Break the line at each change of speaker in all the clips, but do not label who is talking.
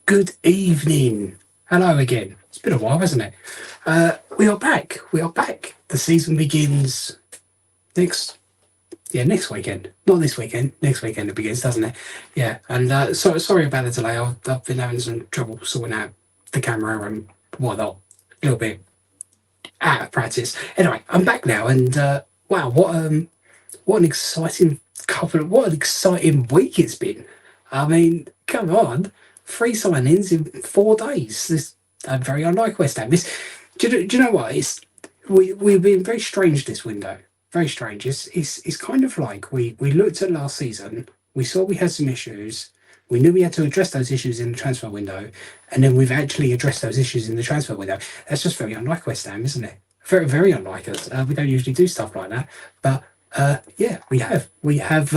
Good evening. Hello again. It's been a while, hasn't it? We are back. We are back. The season begins next, next weekend. Not this weekend. Next weekend it begins, doesn't it? Yeah. And sorry about the delay. I've been having some trouble sorting out the camera and whatnot. A little bit out of practice. Anyway, I'm back now, and wow, what an exciting what an exciting week it's been. I mean, come on, 3 signings in 4 days. This very unlike West Ham. Do you know what? We've been very strange this window. Very strange. It's kind of like we looked at last season. We saw we had some issues. We knew we had to address those issues in the transfer window, and then we've actually addressed those issues in the transfer window. That's just very unlike West Ham, isn't it? Very, very unlike us. We don't usually do stuff like that, but yeah, we have. We have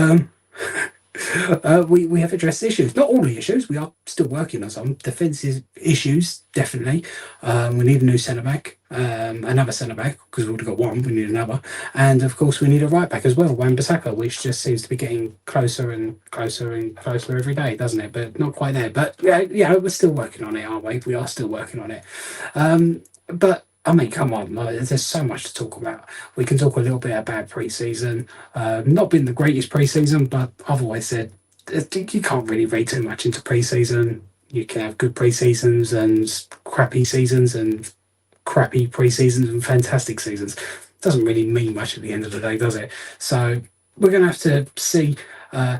addressed issues. Not all the issues. We are still working on some defensive issues. Definitely, we need a new centre back, another centre back because we've already got one. We need another, and of course we need a right back as well, Wan-Bissaka, which just seems to be getting closer and closer and closer every day, doesn't it? But not quite there. But yeah, we're still working on it, aren't we? We are still working on it. But I mean, come on, like, there's so much to talk about. We can talk a little bit about pre-season. Not been the greatest pre-season, but I've always said you can't really read too much into pre-season. You can have good pre-seasons and crappy seasons and crappy pre-seasons and fantastic seasons. Doesn't really mean much at the end of the day, does it? So we're going to have to see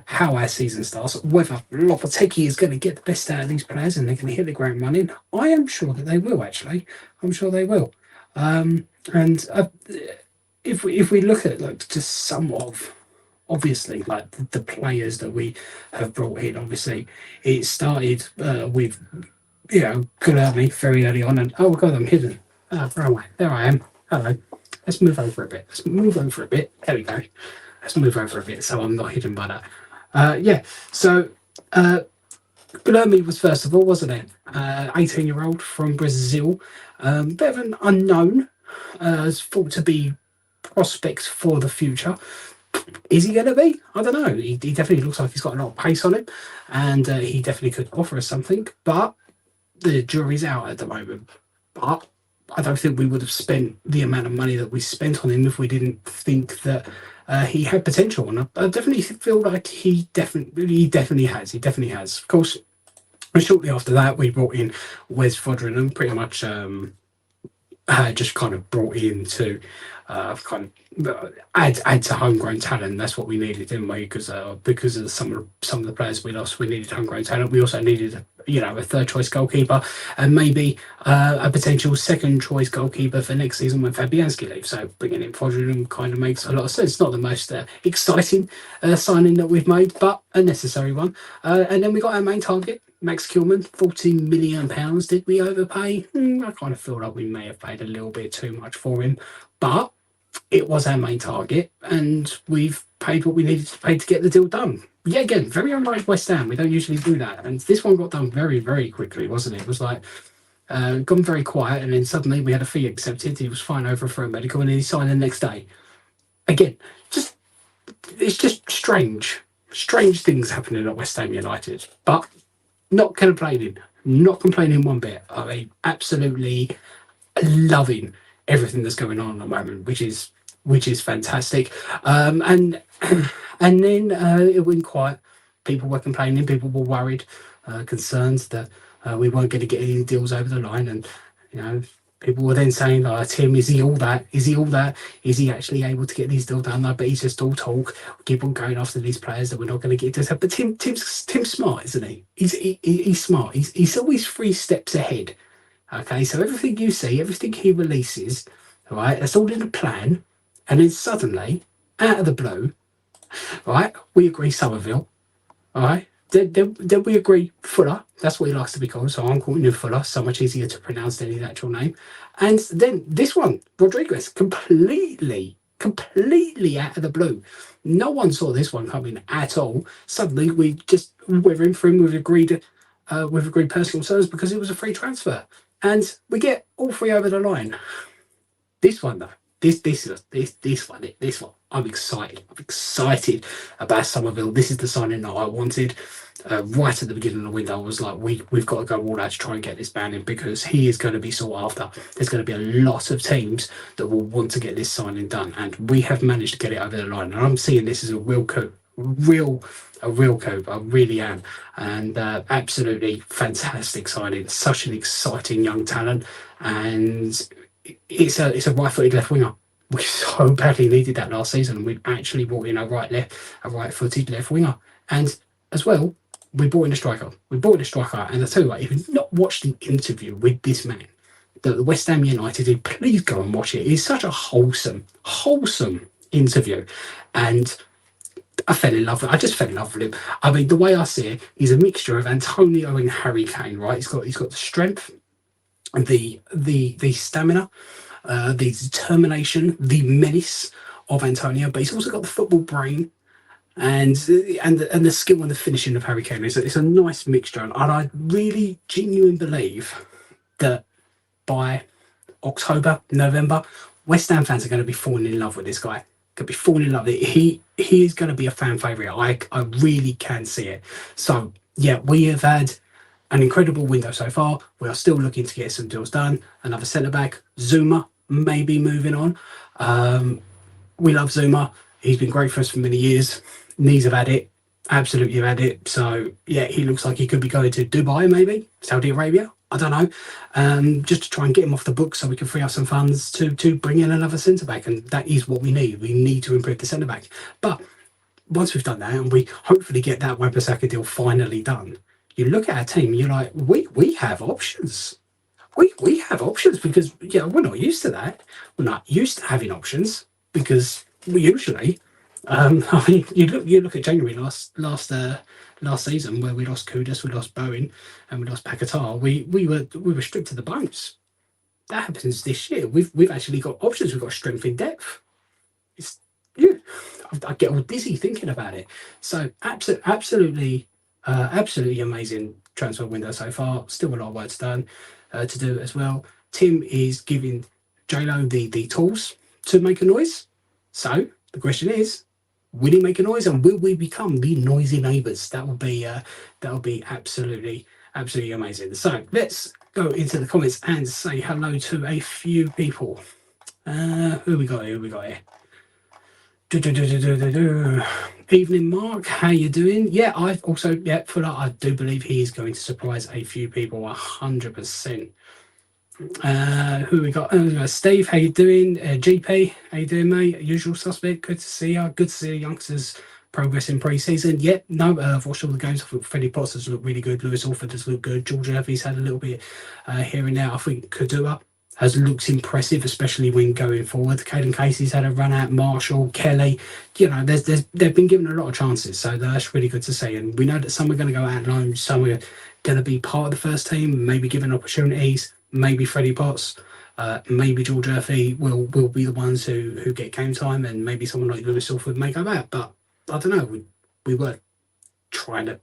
how our season starts, whether Lopetegui is going to get the best out of these players and they're going to hit the ground running. I am sure that they will, actually. I'm sure they will. And if we look at like just some of, obviously, like the players that we have brought in, obviously it started with Guilherme very early on, and oh god, I'm hidden. Where am I? There I am. Hello. Let's move over a bit. There we go. Let's move over a bit so I'm not hidden by that. So Guilherme was first of all, wasn't it? 18-year-old from Brazil. Bit of an unknown, as thought to be prospects for the future. Is he going to be? I don't know. He definitely looks like he's got a lot of pace on him, and he definitely could offer us something, but the jury's out at the moment. But I don't think we would have spent the amount of money that we spent on him if we didn't think that he had potential. And I definitely feel like he definitely has. He definitely has. Of course, shortly after that, we brought in Wes Foderingham, pretty much just kind of brought in to add to homegrown talent. That's what we needed, didn't we? Because of some of the players we lost, we needed homegrown talent. We also needed a third choice goalkeeper and maybe a potential second choice goalkeeper for next season when Fabianski leaves. So bringing in Foderingham kind of makes a lot of sense. Not the most exciting signing that we've made, but a necessary one. And then we got our main target, Max Kilman, £14 million. Did we overpay? I kind of feel like we may have paid a little bit too much for him, but it was our main target, and we've paid what we needed to pay to get the deal done. Yeah, again, very unlike West Ham. We don't usually do that, and this one got done very, very quickly, wasn't it? It was like gone very quiet, and then suddenly we had a fee accepted. He was fine over for a medical, and then he signed the next day. Again, it's just strange things happening at West Ham United, but not complaining one bit. I mean, absolutely loving everything that's going on at the moment, which is fantastic. And then it went quiet. People were complaining. People were worried, concerned that we weren't going to get any deals over the line. And people were then saying, like, Tim, is he all that? Is he all that? Is he actually able to get these deals done? But he's just all talk. We keep on going after these players that we're not going to get to. But Tim's smart, isn't he? He's smart. He's always 3 steps ahead. Okay, so everything you see, everything he releases, all right, that's all in a plan. And then suddenly, out of the blue, all right, we agree Somerville. All right, then we agree Fuller. That's what he likes to be called. So I'm calling him Fuller. So much easier to pronounce than his actual name. And then this one, Rodriguez, completely out of the blue. No one saw this one coming at all. Suddenly, we just we're in for him. We've agreed personal terms because it was a free transfer. And we get all 3 over the line. This one, though, This one. I'm excited. I'm excited about Somerville. This is the signing that I wanted. Right at the beginning of the window, I was like, we've got to go all out to try and get this man in because he is going to be sought after. There's going to be a lot of teams that will want to get this signing done, and we have managed to get it over the line. And I'm seeing this as a real coup, a real coup. I really am, and absolutely fantastic signing. Such an exciting young talent, and it's a right-footed left winger. We so badly needed that last season, and we've actually brought in a right-footed left winger, and as well, we brought in a striker. And I tell you what, if you've not watched the interview with this man, the West Ham United did, please go and watch it. It's such a wholesome interview, and I fell in love with. I just fell in love with him. I mean, the way I see it, he's a mixture of Antonio and Harry Kane. Right? He's got the strength, and the stamina, the determination, the menace of Antonio, but he's also got the football brain and the skill and the finishing of Harry Kane. It's a nice mixture, and I really genuinely believe that by October, November, West Ham fans are going to be falling in love with this guy. Could be falling in love with it. He is going to be a fan favourite. I really can see it. So yeah, we have had an incredible window so far. We are still looking to get some deals done. Another centre back, Zuma, maybe moving on. We love Zuma. He's been great for us for many years. Knees have had it. Absolutely have had it. So yeah, he looks like he could be going to Dubai, maybe Saudi Arabia. I don't know. Just to try and get him off the book so we can free up some funds to bring in another centre back, and that is what we need. We need to improve the centre back. But once we've done that, and we hopefully get that Wan-Bissaka deal finally done, you look at our team, and you're like, we have options. We have options because we're not used to that. We're not used to having options because we usually. I mean, you look at January last season where we lost Kudus, we lost Bowen, and we lost Paquetá. We were stripped to the bones. That happens this year. We've actually got options. We've got strength in depth. It's I get all dizzy thinking about it. So absolutely amazing transfer window so far. Still a lot of work to do as well. Tim is giving JLo the tools to make a noise. So the question is, will he make a noise, and will we become the noisy neighbours? That will be absolutely amazing. So let's go into the comments and say hello to a few people. Who we got here? Evening, Mark. How you doing? Yeah, I've also Fuller. I do believe he is going to surprise a few people 100%. Who we got? Steve, how you doing? GP, how you doing, mate? Usual suspect. Good to see you. Good to see the youngsters progress in pre-season. I've watched all the games. I think Freddie Potts has looked really good. Lewis Orford has looked good. George Irvy's had a little bit here and there. I think Kadua has looked impressive, especially when going forward. Caden Casey's had a run out. Marshall, Kelly. They've been given a lot of chances, so that's really good to see. And we know that some are going to go out on loan, some are going to be part of the first team, maybe given opportunities. Maybe Freddie Potts, maybe George Irvy will be the ones who get game time, and maybe someone like Lewis Orford may go out. But I don't know. We were trying to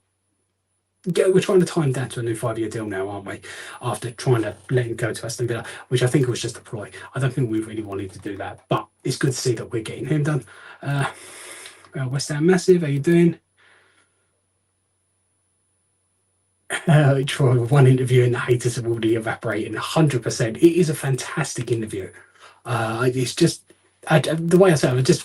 tie him down to a new 5-year deal now, aren't we? After trying to let him go to Aston Villa, which I think was just a ploy. I don't think we really wanted to do that, but it's good to see that we're getting him done. West Ham Massive, how you doing? Troy, one interview and the haters have already evaporated 100%. It is a fantastic interview. It's just the way I say it,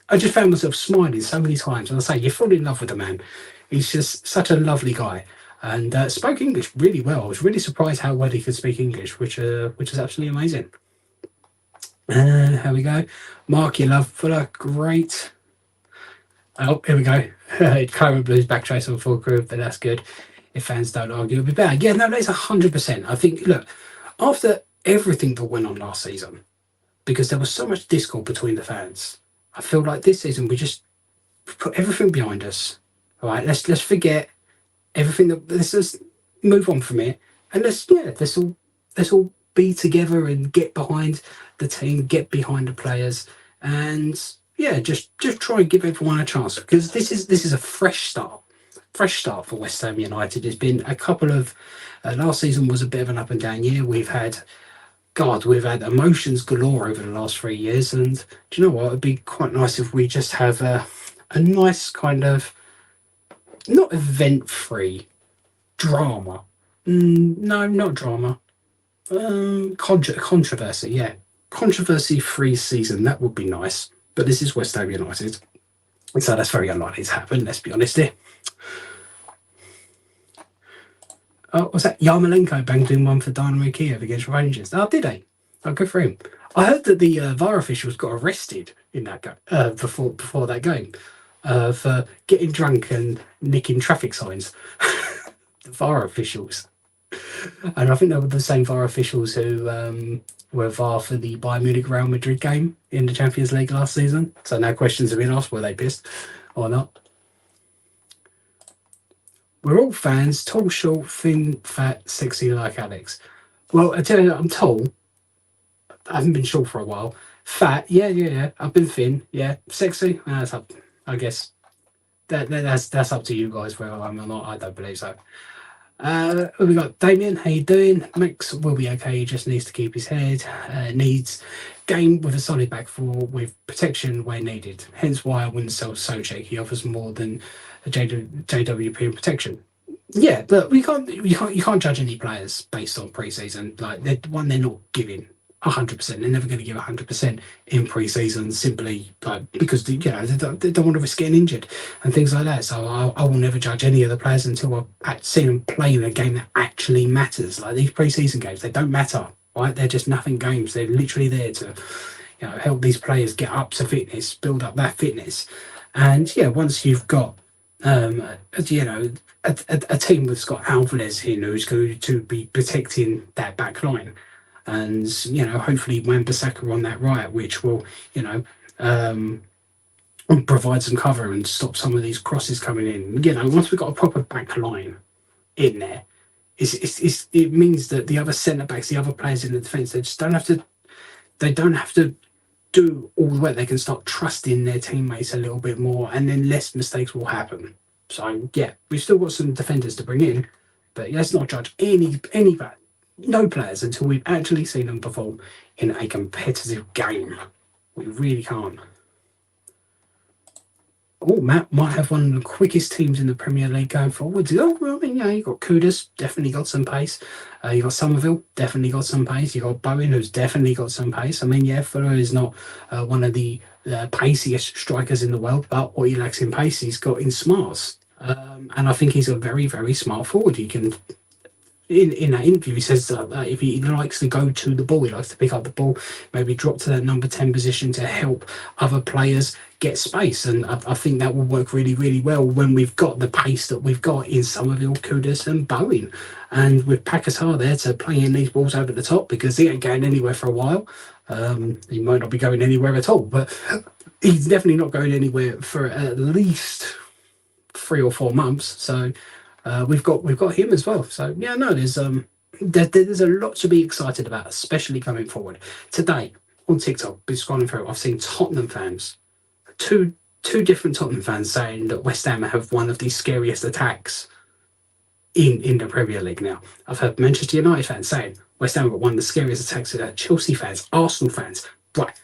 I just found myself smiling so many times. And I say, you fall in love with the man. He's just such a lovely guy, and spoke English really well. I was really surprised how well he could speak English, which is absolutely amazing. Here we go. Mark, you love Fuller, great. Oh, here we go. Current Blues backtrace on full crew, but that's good. If fans don't argue, it'll be bad. Yeah, no, that's 100%. I think, look, after everything that went on last season, because there was so much discord between the fans, I feel like this season we just put everything behind us. All right, let's forget everything. Let's just move on from it, and let's all be together and get behind the team, get behind the players, and just try and give everyone a chance, because this is a fresh start for West Ham United. There's been a couple of last season was a bit of an up and down year. We've had God, we've had emotions galore over the last 3 years, and do you know what? It'd be quite nice if we just have a nice kind of not event-free drama. No, not drama. Controversy, yeah, controversy-free season. That would be nice. But this is West Ham United, so that's very unlikely to happen. Let's be honest here. Oh, what's that? Yarmolenko banged in one for Dynamo Kiev against Rangers. Oh, did he? Oh, good for him. I heard that the VAR officials got arrested in that before that game for getting drunk and nicking traffic signs. The VAR officials, and I think they were the same VAR officials who were VAR for the Bayern Munich Real Madrid game in the Champions League last season. So no questions have been asked. Were they pissed or not? We're all fans, tall, short, thin, fat, sexy like Alex. Well, I tell you, I'm tall. I haven't been short for a while. Fat, yeah. I've been thin, yeah. Sexy, that's up. I guess that's up to you guys whether I'm or not. I don't believe so. We got Damien. How you doing? Max will be okay. He just needs to keep his head. Needs game with a solid back four with protection where needed. Hence why I wouldn't sell Socek. He offers more than a JWP in protection. Yeah, but you can't judge any players based on pre-season. Like they're not giving 100%. They're never going to give 100% in pre-season simply like because they don't want to risk getting injured and things like that. So I will never judge any of the players until I've seen them play in a game that actually matters. Like these pre-season games, they don't matter, right? They're just nothing games. They're literally there to help these players get up to fitness, build up that fitness, and once you've got a team that's got Alvarez in who's going to be protecting that back line. And hopefully Wan-Bissaka on that right, which will provide some cover and stop some of these crosses coming in. Once we've got a proper back line in there, it means that the other centre backs, the other players in the defence, they just don't have to do all the work. They can start trusting their teammates a little bit more, and then less mistakes will happen. So we've still got some defenders to bring in, but let's not judge no players until we've actually seen them perform in a competitive game. We really can't. Oh, Matt might have one of the quickest teams in the Premier League going forward. Oh, well, I mean, you got Kudus, definitely got some pace. You got Somerville, definitely got some pace. You got Bowen, who's definitely got some pace. I mean, Fuller is not one of the paciest strikers in the world, but what he lacks in pace, he's got in smarts. And I think he's a very, very smart forward. He can. In that interview, he says that if he likes to go to the ball, he likes to pick up the ball, maybe drop to that number 10 position to help other players get space. And I think that will work really, really well when we've got the pace that we've got in Somerville, Kudus and Bowen. And with Pakisar there to play in these balls over the top because he ain't going anywhere for a while. He might not be going anywhere at all, but he's definitely not going anywhere for at least 3 or 4 months. So we've got him as well. So there's a lot to be excited about, especially coming forward. Today on TikTok, been scrolling through, I've seen Tottenham fans, two different Tottenham fans saying that West Ham have one of the scariest attacks in the Premier League now. I've heard Manchester United fans saying West Ham got one of the scariest attacks. Chelsea fans, Arsenal fans, right?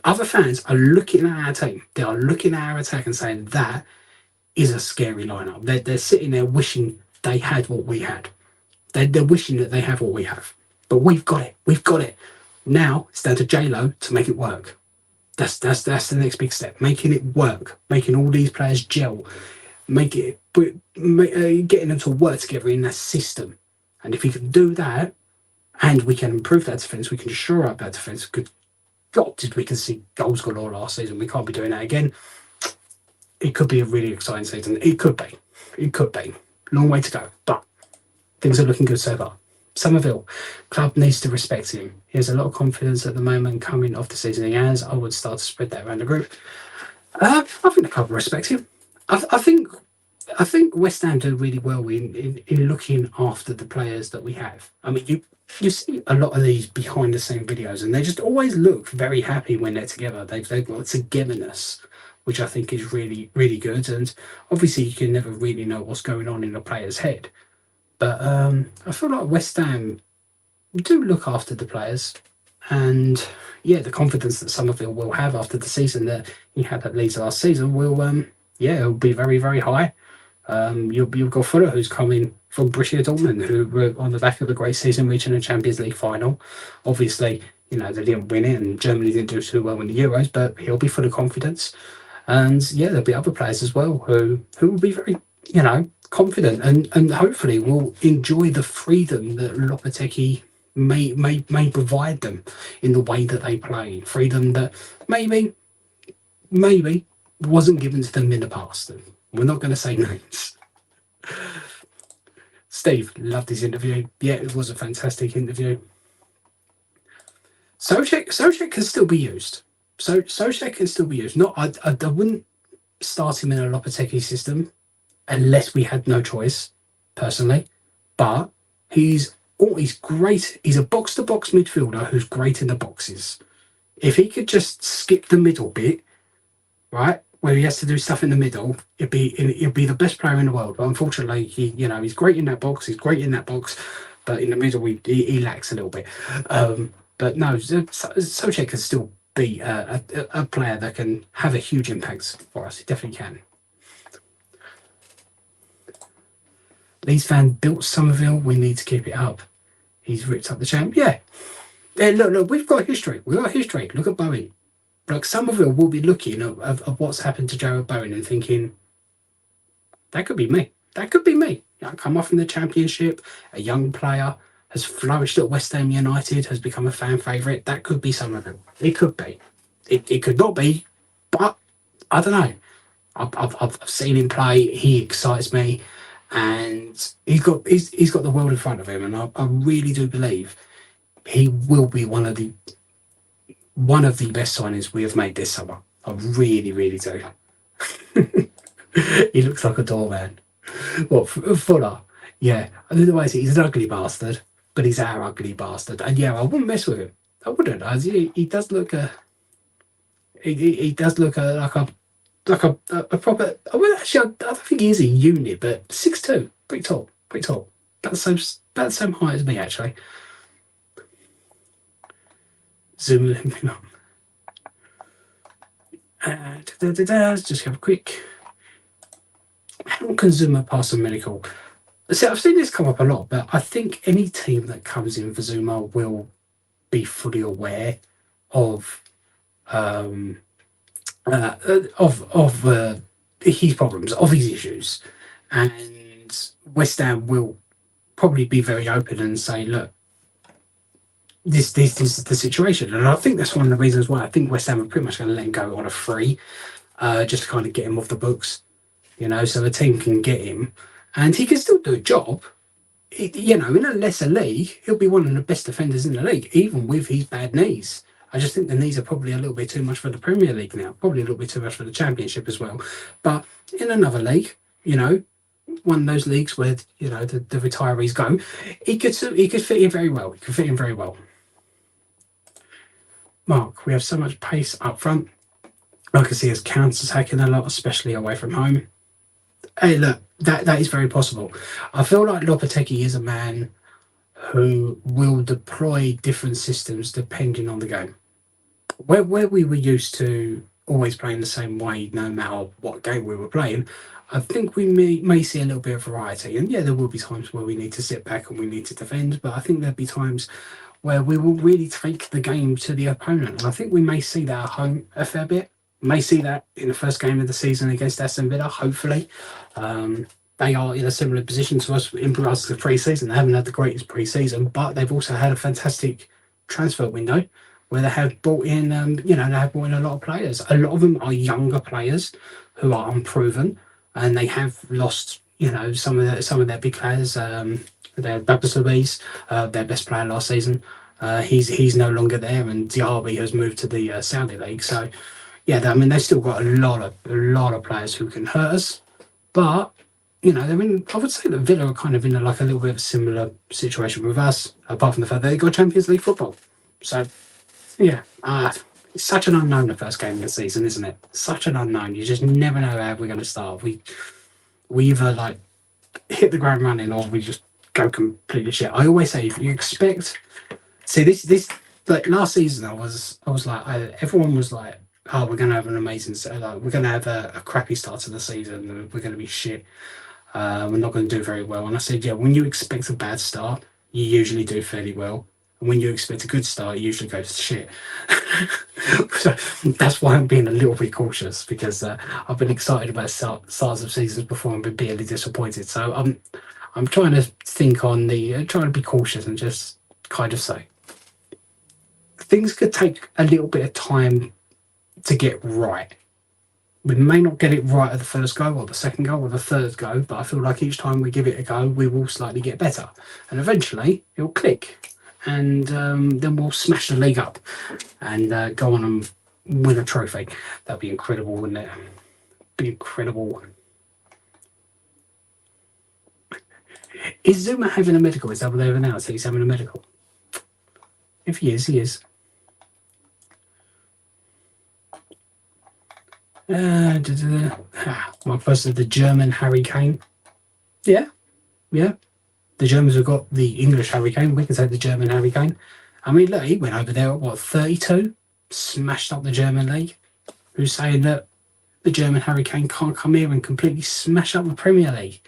Other fans are looking at our team. They are looking at our attack and saying that is a scary lineup. They're sitting there wishing they had what we had. They're wishing that they have what we have. But we've got it. We've got it. Now it's down to J-Lo to make it work. That's the next big step. Making it work. Making all these players gel. Getting them to work together in that system. And if we can do that, and we can improve that defence, we can shore up that defence. Good God, did we can see goals galore last season. We can't be doing that again. It could be a really exciting season. It could be. Long way to go, but things are looking good so far. Somerville, club needs to respect him. He has a lot of confidence at the moment coming off the season he has. I would start to spread that around the group. I think the club respects him. I think West Ham do really well in looking after the players that we have. I mean, you see a lot of these behind the scene videos, and they just always look very happy when they're together. They've got togetherness, which I think is really, really good. And obviously, you can never really know what's going on in a player's head. But I feel like West Ham do look after the players, and yeah, the confidence that Somerville will have after the season that he had at Leeds last season will yeah, it'll be very, very high. You've got Fuller, who's coming from Borussia Dortmund, who were on the back of a great season, reaching a Champions League final. Obviously, you know, they didn't win it, and Germany didn't do too well in the Euros, but he'll be full of confidence. And yeah, there'll be other players as well who will be very, you know, confident, and hopefully will enjoy the freedom that Lopetegui may provide them in the way that they play. Freedom that maybe wasn't given to them in the past. We're not going to say names. Steve, loved his interview. Yeah, it was a fantastic interview. Soucek can still be used. So Soucek can still be used. Not, I wouldn't start him in a Lopetegui system unless we had no choice, personally. But he's great. He's a box-to-box midfielder who's great in the boxes. If he could just skip the middle bit, right, where he has to do stuff in the middle, he'd be the best player in the world. But unfortunately, he's great in that box. He's great in that box, but in the middle, he lacks a little bit. But no, Soucek can still be a player that can have a huge impact for us. He definitely can. Leeds fan built Somerville. We need to keep it up. He's ripped up the champ. Yeah. Look, we've got history. We've got history. Look at Bowen. Like, Somerville will be looking at what's happened to Jared Bowen and thinking, that could be me. That could be me. Come off from the Championship, a young player, has flourished at West Ham United, has become a fan favourite. That could be Somerville. It could be. It could not be, but I don't know. I've seen him play. He excites me, and he's got the world in front of him, and I really do believe he will be one of the best signings we have made this summer. I really, really do. He looks like a doorman. What, Fuller? Yeah. Otherwise, he's an ugly bastard, but he's our ugly bastard. And yeah, I wouldn't mess with him. I wouldn't. He does look he does look like a proper. Well, actually, I don't think he is a unit, but 6'2", pretty tall. About the same height as me, actually. Zoom limping on. Let's just have a quick. How can Zuma pass a medical? See, I've seen this come up a lot, but I think any team that comes in for Zuma will be fully aware of his problems, of his issues, and West Ham will probably be very open and say, look, this is the situation. And I think that's one of the reasons why I think West Ham are pretty much going to let him go on a free, just to kind of get him off the books, so the team can get him, and he can still do a job. In a lesser league, he'll be one of the best defenders in the league, even with his bad knees. I just think the knees are probably a little bit too much for the Premier League now, probably a little bit too much for the Championship as well. But in another league, one of those leagues where the retirees go, he could fit in very well. He could fit in very well. Mark, we have so much pace up front. I can see us counter-attacking a lot, especially away from home. Hey, look, that is very possible. I feel like Lopetegui is a man who will deploy different systems depending on the game. Where we were used to always playing the same way, no matter what game we were playing, I think we may see a little bit of variety. And yeah, there will be times where we need to sit back and we need to defend, but I think there'll be times where we will really take the game to the opponent. And I think we may see that at home a fair bit. May see that in the first game of the season against Aston Villa, hopefully. They are in a similar position to us in regards to the pre-season. They haven't had the greatest pre-season, but they've also had a fantastic transfer window where they have brought in, they have brought in a lot of players. A lot of them are younger players who are unproven, and they have lost, some of their big players. Their Babas, their best player last season, he's no longer there, and Diaby has moved to the Saudi League. So, yeah, they've still got a lot of players who can hurt us, but they're in. I would say that Villa are kind of in a little bit of a similar situation with us, apart from the fact that they got Champions League football. So, yeah, it's such an unknown the first game of the season, isn't it? Such an unknown. You just never know how we're going to start. We either hit the ground running, or we just go completely shit. I always say if you expect, see this like last season, I was like, everyone was like, oh, we're gonna have an amazing, like we're gonna have a crappy start to the season, we're gonna be shit, we're not gonna do very well. And I said, yeah, when you expect a bad start, you usually do fairly well. And when you expect a good start, it usually goes to shit. So that's why I'm being a little bit cautious, because I've been excited about starts of seasons before and been bitterly disappointed. So I'm trying to think on the trying to be cautious and just kind of say things could take a little bit of time to get right. We may not get it right at the first go or the second go or the third go, but I feel like each time we give it a go, we will slightly get better. And eventually it'll click. And then we'll smash the league up and go on and win a trophy. That'd be incredible, wouldn't it? Be incredible. Is Zuma having a medical? Is that what they've announced? He's having a medical. If he is, he is. My person, the German Harry Kane. Yeah. The Germans have got the English Harry Kane. We can take the German Harry Kane. I mean, look, he went over there at what, 32? Smashed up the German league. Who's saying that the German Harry Kane can't come here and completely smash up the Premier League?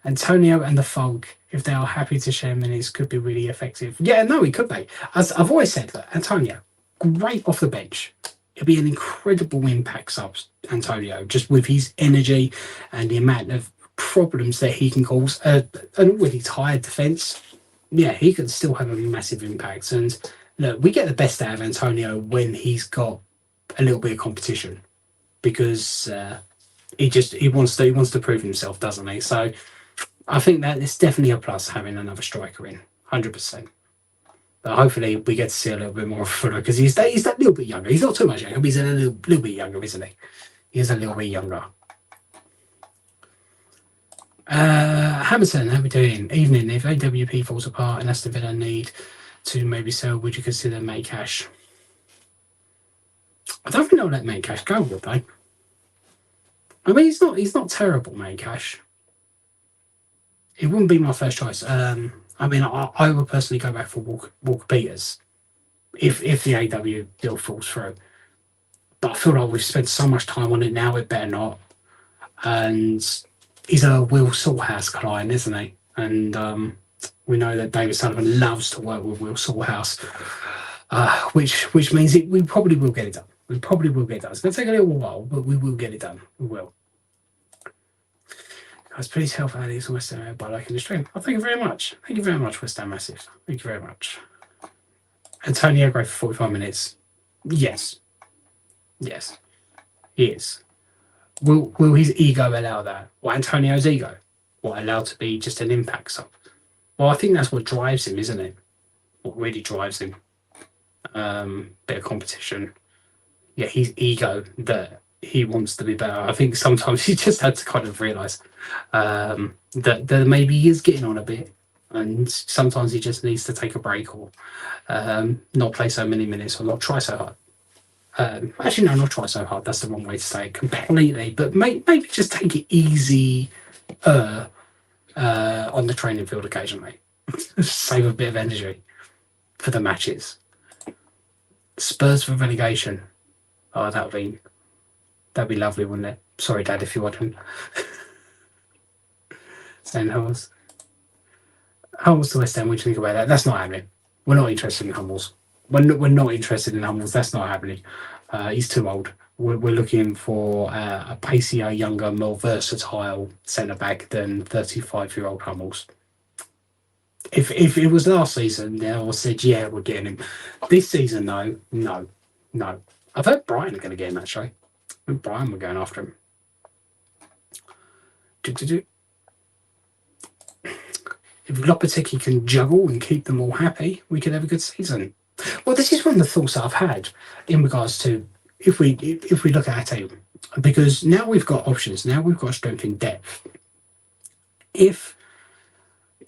Antonio and the Funk, if they are happy to share minutes, could be really effective. Yeah, no, he could be. As I've always said, look, Antonio, great off the bench. It'll be an incredible impact sub, Antonio, just with his energy and the amount of problems that he can cause. An already tired defence, yeah, he can still have a massive impact. And look, we get the best out of Antonio when he's got a little bit of competition, because he wants to prove himself, doesn't he? So I think that it's definitely a plus having another striker in, 100%. But hopefully we get to see a little bit more of Fuller, because he's that little bit younger. He's not too much younger, but he's a little bit younger, isn't he? He is a little bit younger. Hamilton, how we doing? Evening. If AWP falls apart and Aston Villa need to maybe sell, would you consider make cash? I don't think they'll let make cash go, would they? I mean, he's not terrible, make cash. It wouldn't be my first choice. I mean, I would personally go back for Walker Peters if the AW deal falls through. But I feel like we've spent so much time on it now, it better not. And he's a Will Salthouse client, isn't he? And we know that David Sullivan loves to work with Will Salthouse, which means we probably will get it done. We probably will get it done. It's going to take a little while, but we will get it done. We will. Guys, please help Alex West Ham by liking the stream. Oh, thank you very much. Thank you very much, West Ham Massive. Thank you very much. Antonio Gray for 45 minutes. Yes. Yes. He is. Will his ego allow that? Or Antonio's ego? Or allow to be just an impact sub? Well, I think that's what drives him, isn't it? What really drives him. Bit of competition. Yeah, his ego that he wants to be better. I think sometimes he just had to kind of realise that maybe he is getting on a bit, and sometimes he just needs to take a break, or not play so many minutes, or not try so hard. Actually, no, not try so hard. That's the wrong way to say it completely. But maybe just take it easy on the training field occasionally. Save a bit of energy for the matches. Spurs for relegation. Oh, that'd be lovely, wouldn't it? Sorry, Dad, if you want him. Saying Hummels to West Ham, what do you think about that? That's not happening. We're not interested in Hummels. We're not interested in Hummels. That's not happening. He's too old. We're looking for a pacier, younger, more versatile centre-back than 35-year-old Hummels. If it was last season, then I said, yeah, we're getting him. This season, though, no. I've heard Brighton are going to get him, actually. I think Brighton were going after him. If Lopetegui can juggle and keep them all happy, we could have a good season. Well, this is one of the thoughts that I've had in regards to if we look at our team, because now we've got options. Now we've got strength in depth. If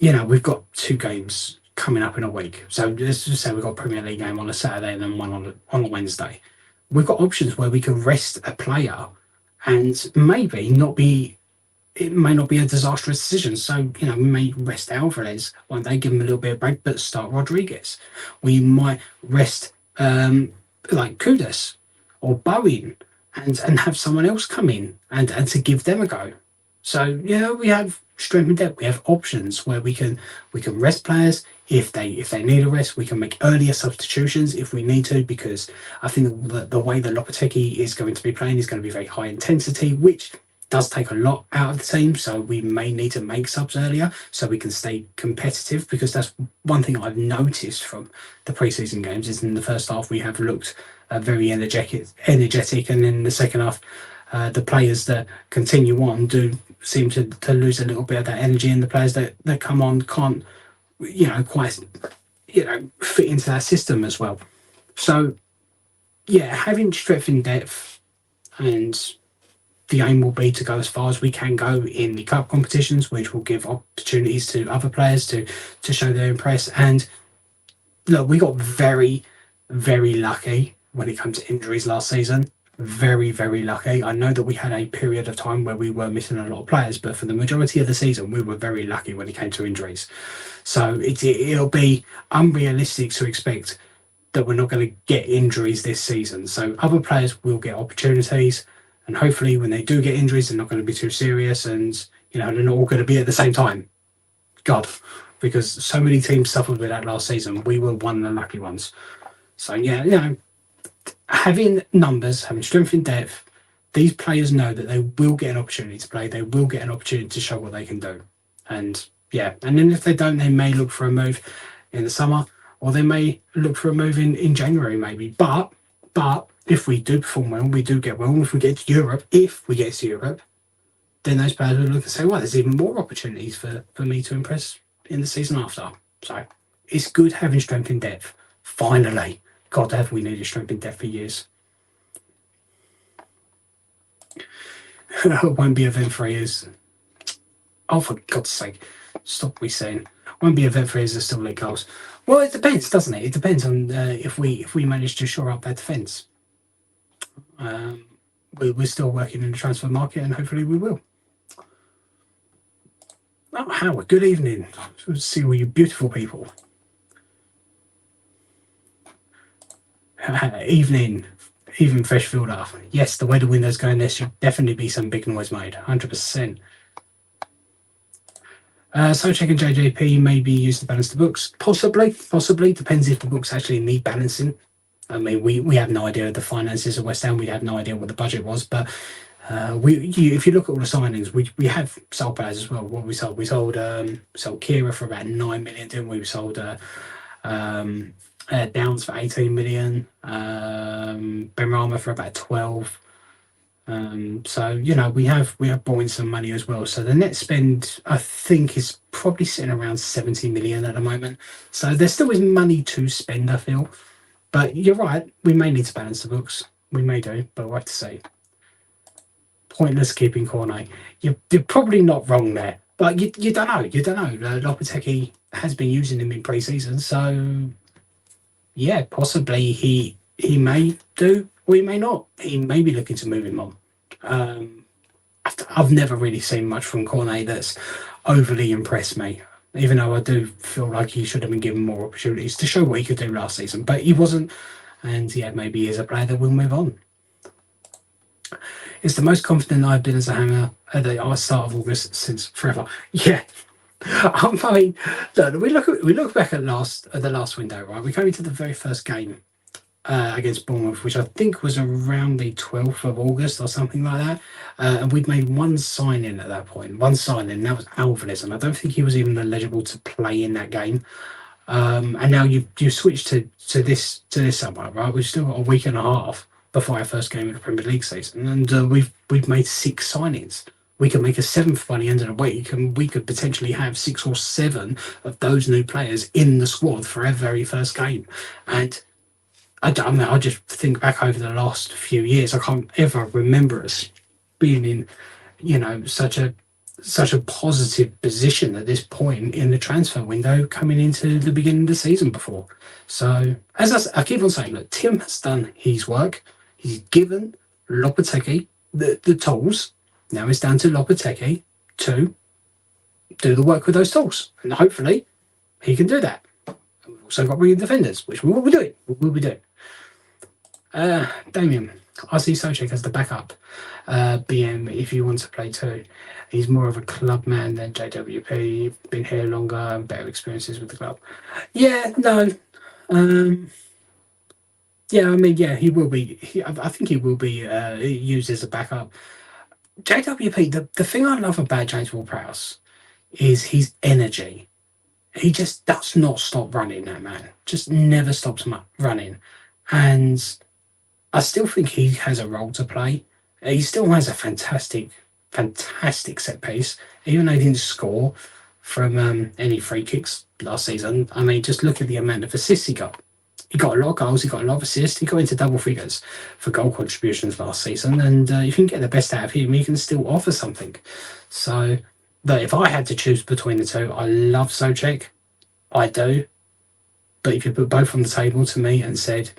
we've got 2 games coming up in a week, so let's just say we've got a Premier League game on a Saturday and then one on a Wednesday. We've got options where we can rest a player and maybe not be it may not be a disastrous decision. So, we may rest Alvarez one day, give him a little bit of break, but start Rodriguez. We might rest like Kudus or Bowen and have someone else come in and to give them a go. So, we have strength and depth. We have options where we can rest players if they need a rest. We can make earlier substitutions if we need to, because I think the way that Lopetegui is going to be playing is going to be very high intensity, which does take a lot out of the team. So we may need to make subs earlier so we can stay competitive, because that's one thing I've noticed from the preseason games is in the first half we have looked very energetic, and in the second half the players that continue on do seem to lose a little bit of that energy, and the players that come on can't quite fit into that system as well. So having strength and depth, and the aim will be to go as far as we can go in the cup competitions, which will give opportunities to other players to show their impress. And look, we got very, very lucky when it comes to injuries last season. Very, very lucky. I know that we had a period of time where we were missing a lot of players, but for the majority of the season, we were very lucky when it came to injuries. So it'll be unrealistic to expect that we're not going to get injuries this season. So other players will get opportunities, and hopefully when they do get injuries, they're not going to be too serious, and they're not all going to be at the same time. God, because so many teams suffered with that last season. We were one of the lucky ones. So having numbers, having strength and depth, these players know that they will get an opportunity to play. They will get an opportunity to show what they can do. And then if they don't, they may look for a move in the summer, or they may look for a move in January maybe. But if we do perform well, we do get well, and if we get to Europe, then those players will look and say, well, there's even more opportunities for me to impress in the season after. So it's good having strength and depth. Finally. God, have we needed strength and depth for years. It won't be event for years. Oh, for God's sake, stop me saying. Won't be event for years, there's still late goals. Well, it depends, doesn't it? It depends on if we manage to shore up that defence. We're still working in the transfer market, and hopefully we will. Oh, Howard, good evening. Good to see all you beautiful people. Evening fresh field up. Yes, the way the window's going, there should definitely be some big noise made, 100%. Sochek and JJP may be used to balance the books. Possibly. Depends if the books actually need balancing. I mean, we have no idea of the finances of West Ham. We have no idea what the budget was. But if you look at all the signings, we have sold players as well. What we sold? We sold Kira for about 9 million, didn't we? We sold Downs for 18 million, Benrahma for about 12. So we have brought in some money as well. So the net spend, I think, is probably sitting around 70 million at the moment. So there still is money to spend, I feel. But you're right, we may need to balance the books. We may do, but we'll have to see. Pointless keeping Cornet. You're probably not wrong there, but you don't know. You don't know. Lopetegui has been using him in pre-season, so yeah, possibly he may do, or he may not. He may be looking to move him on. I've never really seen much from Cornet that's overly impressed me, even though I do feel like he should have been given more opportunities to show what he could do last season, but he wasn't. And maybe he's a player that will move on. It's the most confident I've been as a Hammer at the start of August since forever. Yeah. I mean, look, we look back at the last window, right? We came into the very first game against Bournemouth, which I think was around the 12th of August or something like that. And we'd made one signing at that point. One signing, and that was Alvarez, and I don't think he was even eligible to play in that game. And now you switched to this summer, right? We've still got a week and a half before our first game of the Premier League season, and we've made 6 signings. We could make a 7th by the end of the week, and we could potentially have 6 or 7 of those new players in the squad for our very first game. And I just think back over the last few years, I can't ever remember us being in, such a positive position at this point in the transfer window coming into the beginning of the season before. So, as I keep on saying, look, Tim has done his work. He's given Lopetegui the tools. Now it's down to Lopetegui to do the work with those tools. And hopefully he can do that. We've also got brilliant defenders, which we will be doing. Damien, I see Socek as the backup BM if you want to play too. He's more of a club man than JWP, been here longer and better experiences with the club. Yeah, no. Yeah, I mean, yeah, he will be. I think he will be used as a backup. JWP, the thing I love about James Ward-Prowse is his energy. He just does not stop running, that man. Just never stops running. And I still think he has a role to play. He still has a fantastic set piece, even though he didn't score from any free kicks last season. I mean, just look at the amount of assists he got. He got a lot of goals, he got a lot of assists, he got into double figures for goal contributions last season, and you can get the best out of him, he can still offer something. So, but if I had to choose between the two, I love Socek, I do. But if you put both on the table to me and said,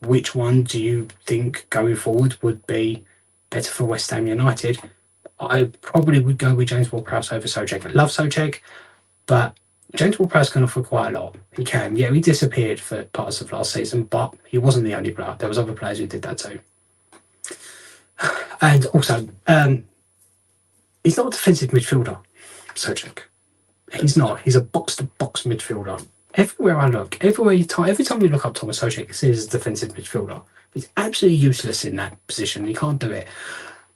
which one do you think going forward would be better for West Ham United, I probably would go with James Ward-Prowse over Socek. I love Socek, but James Ward-Prowse can offer quite a lot. He can. Yeah, he disappeared for parts of last season, but he wasn't the only player. There was other players who did that too. And also, he's not a defensive midfielder, Socek. He's not. He's a box-to-box midfielder. Everywhere I look, every time you look up Thomas Socek, it says defensive midfielder. He's absolutely useless in that position. He can't do it.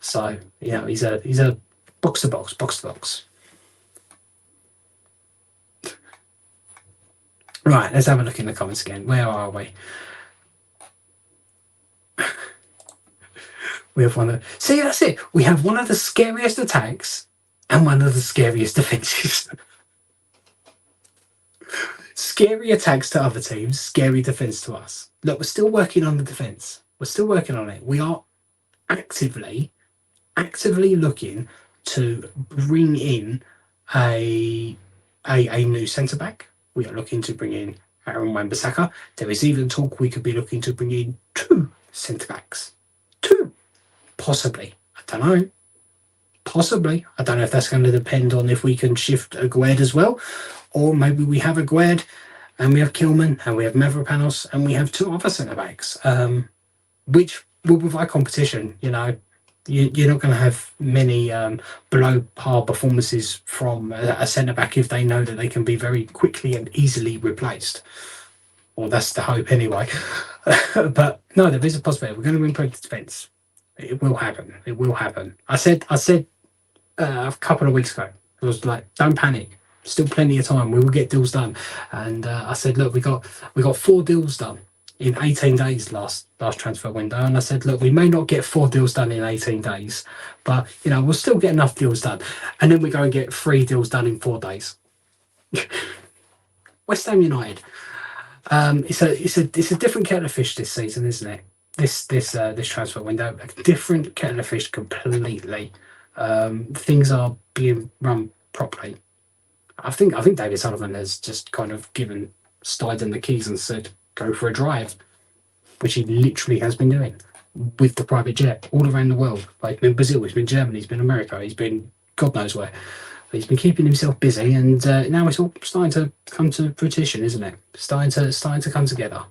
So, you know, he's a box-to-box. Right, let's have a look in the comments again. Where are we? We have one of... See, that's it. We have one of the scariest attacks and one of the scariest defences. Scary attacks to other teams, scary defence to us. Look, we're still working on the defence. We're still working on it. We are actively looking to bring in a new centre-back. We are looking to bring in Aaron Wan-Bissaka. There is even talk we could be looking to bring in 2 centre-backs. 2. Possibly. I don't know. Possibly. I don't know if that's going to depend on if we can shift Aguerd as well. Or maybe we have Aguerd and we have Kilman and we have Mavropanos and we have 2 other centre-backs, which will provide competition. You know, you're not going to have many below par performances from a centre-back if they know that they can be very quickly and easily replaced. Well, that's the hope anyway. But no, there is a possibility. We're going to improve the defence. It will happen. It will happen. I said a couple of weeks ago, I was like, don't panic. Still plenty of time. We will get deals done. And I said, look, we got 4 deals done in 18 days last transfer window. And I said, look, we may not get 4 deals done in 18 days, but you know, we'll still get enough deals done. And then we go and get 3 deals done in 4 days. West Ham United. It's a different kettle of fish this season, isn't it? This transfer window, a different kettle of fish completely. Things are being run properly. I think David Sullivan has just kind of given Steiden the keys and said, go for a drive, which he literally has been doing with the private jet all around the world. Like, he's been Brazil, he's been Germany, he's been America, he's been God knows where. But he's been keeping himself busy, and now it's all starting to come to fruition, isn't it? Starting to come together.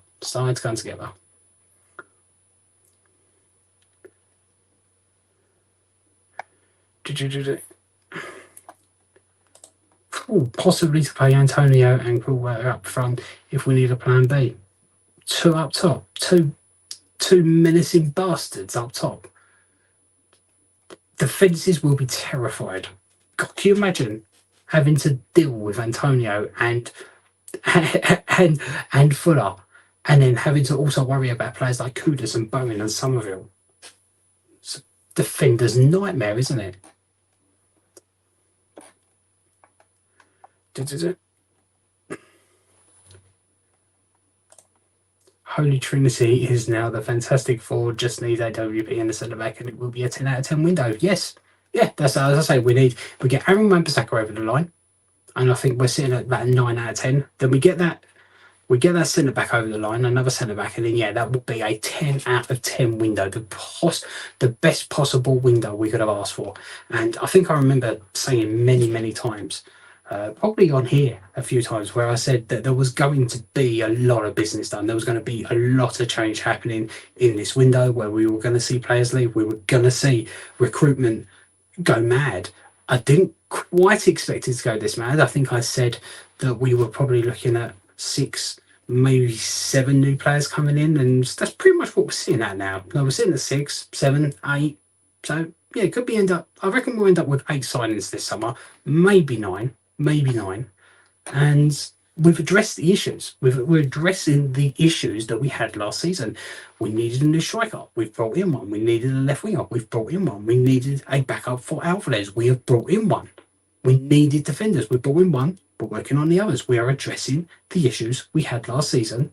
Possibly to play Antonio and Crowell up front if we need a plan B. 2 up top. Two menacing bastards up top. Defences will be terrified. God, can you imagine having to deal with Antonio and Fuller, and then having to also worry about players like Kudus and Bowen and Somerville? It's a defender's nightmare, isn't it? Holy Trinity is now the Fantastic Four, just needs AWP and the centre back, and it will be a 10 out of 10 window. Yes. Yeah, that's as I say, we get Aaron Wan-Bissaka over the line, and I think we're sitting at about 9 out of 10. Then we get that We get that centre back over the line, another centre back, and then that would be a 10 out of 10 window, the best possible window we could have asked for. And I think I remember saying many times, probably on here a few times, where I said that there was going to be a lot of business done. There was going to be a lot of change happening in this window, where we were going to see players leave. We were going to see recruitment go mad. I didn't quite expect it to go this mad. I think I said that we were probably looking at 6, maybe 7 new players coming in, and that's pretty much what we're seeing at now. No, we're sitting at 6, 7, 8. So it could be I reckon we'll end up with 8 signings this summer, maybe 9, and we've addressed the issues. We're addressing the issues that we had last season. We needed a new striker. We've brought in one. We needed a left winger. We've brought in one. We needed a backup for Alvarez. We have brought in one. We needed defenders. We brought in one. We're working on the others. We are addressing the issues we had last season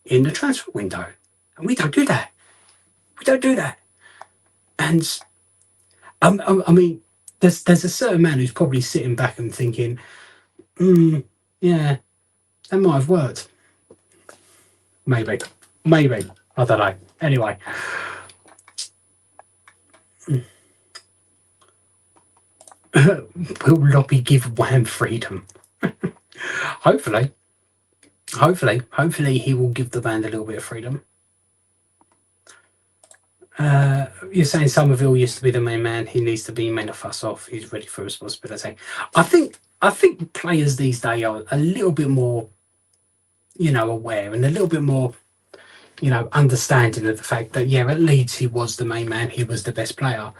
in the transfer window. And we don't do that. We don't do that. And I mean, there's a certain man who's probably sitting back and thinking, yeah, that might have worked. Maybe. I don't know. Anyway. Will Lobby give Wham freedom? Hopefully he will give the band a little bit of freedom. You're saying Somerville used to be the main man. He needs to be men a fuss off. He's ready for responsibility. I think players these days are a little bit more, aware, and a little bit more, understanding of the fact that at Leeds he was the main man. He was the best player.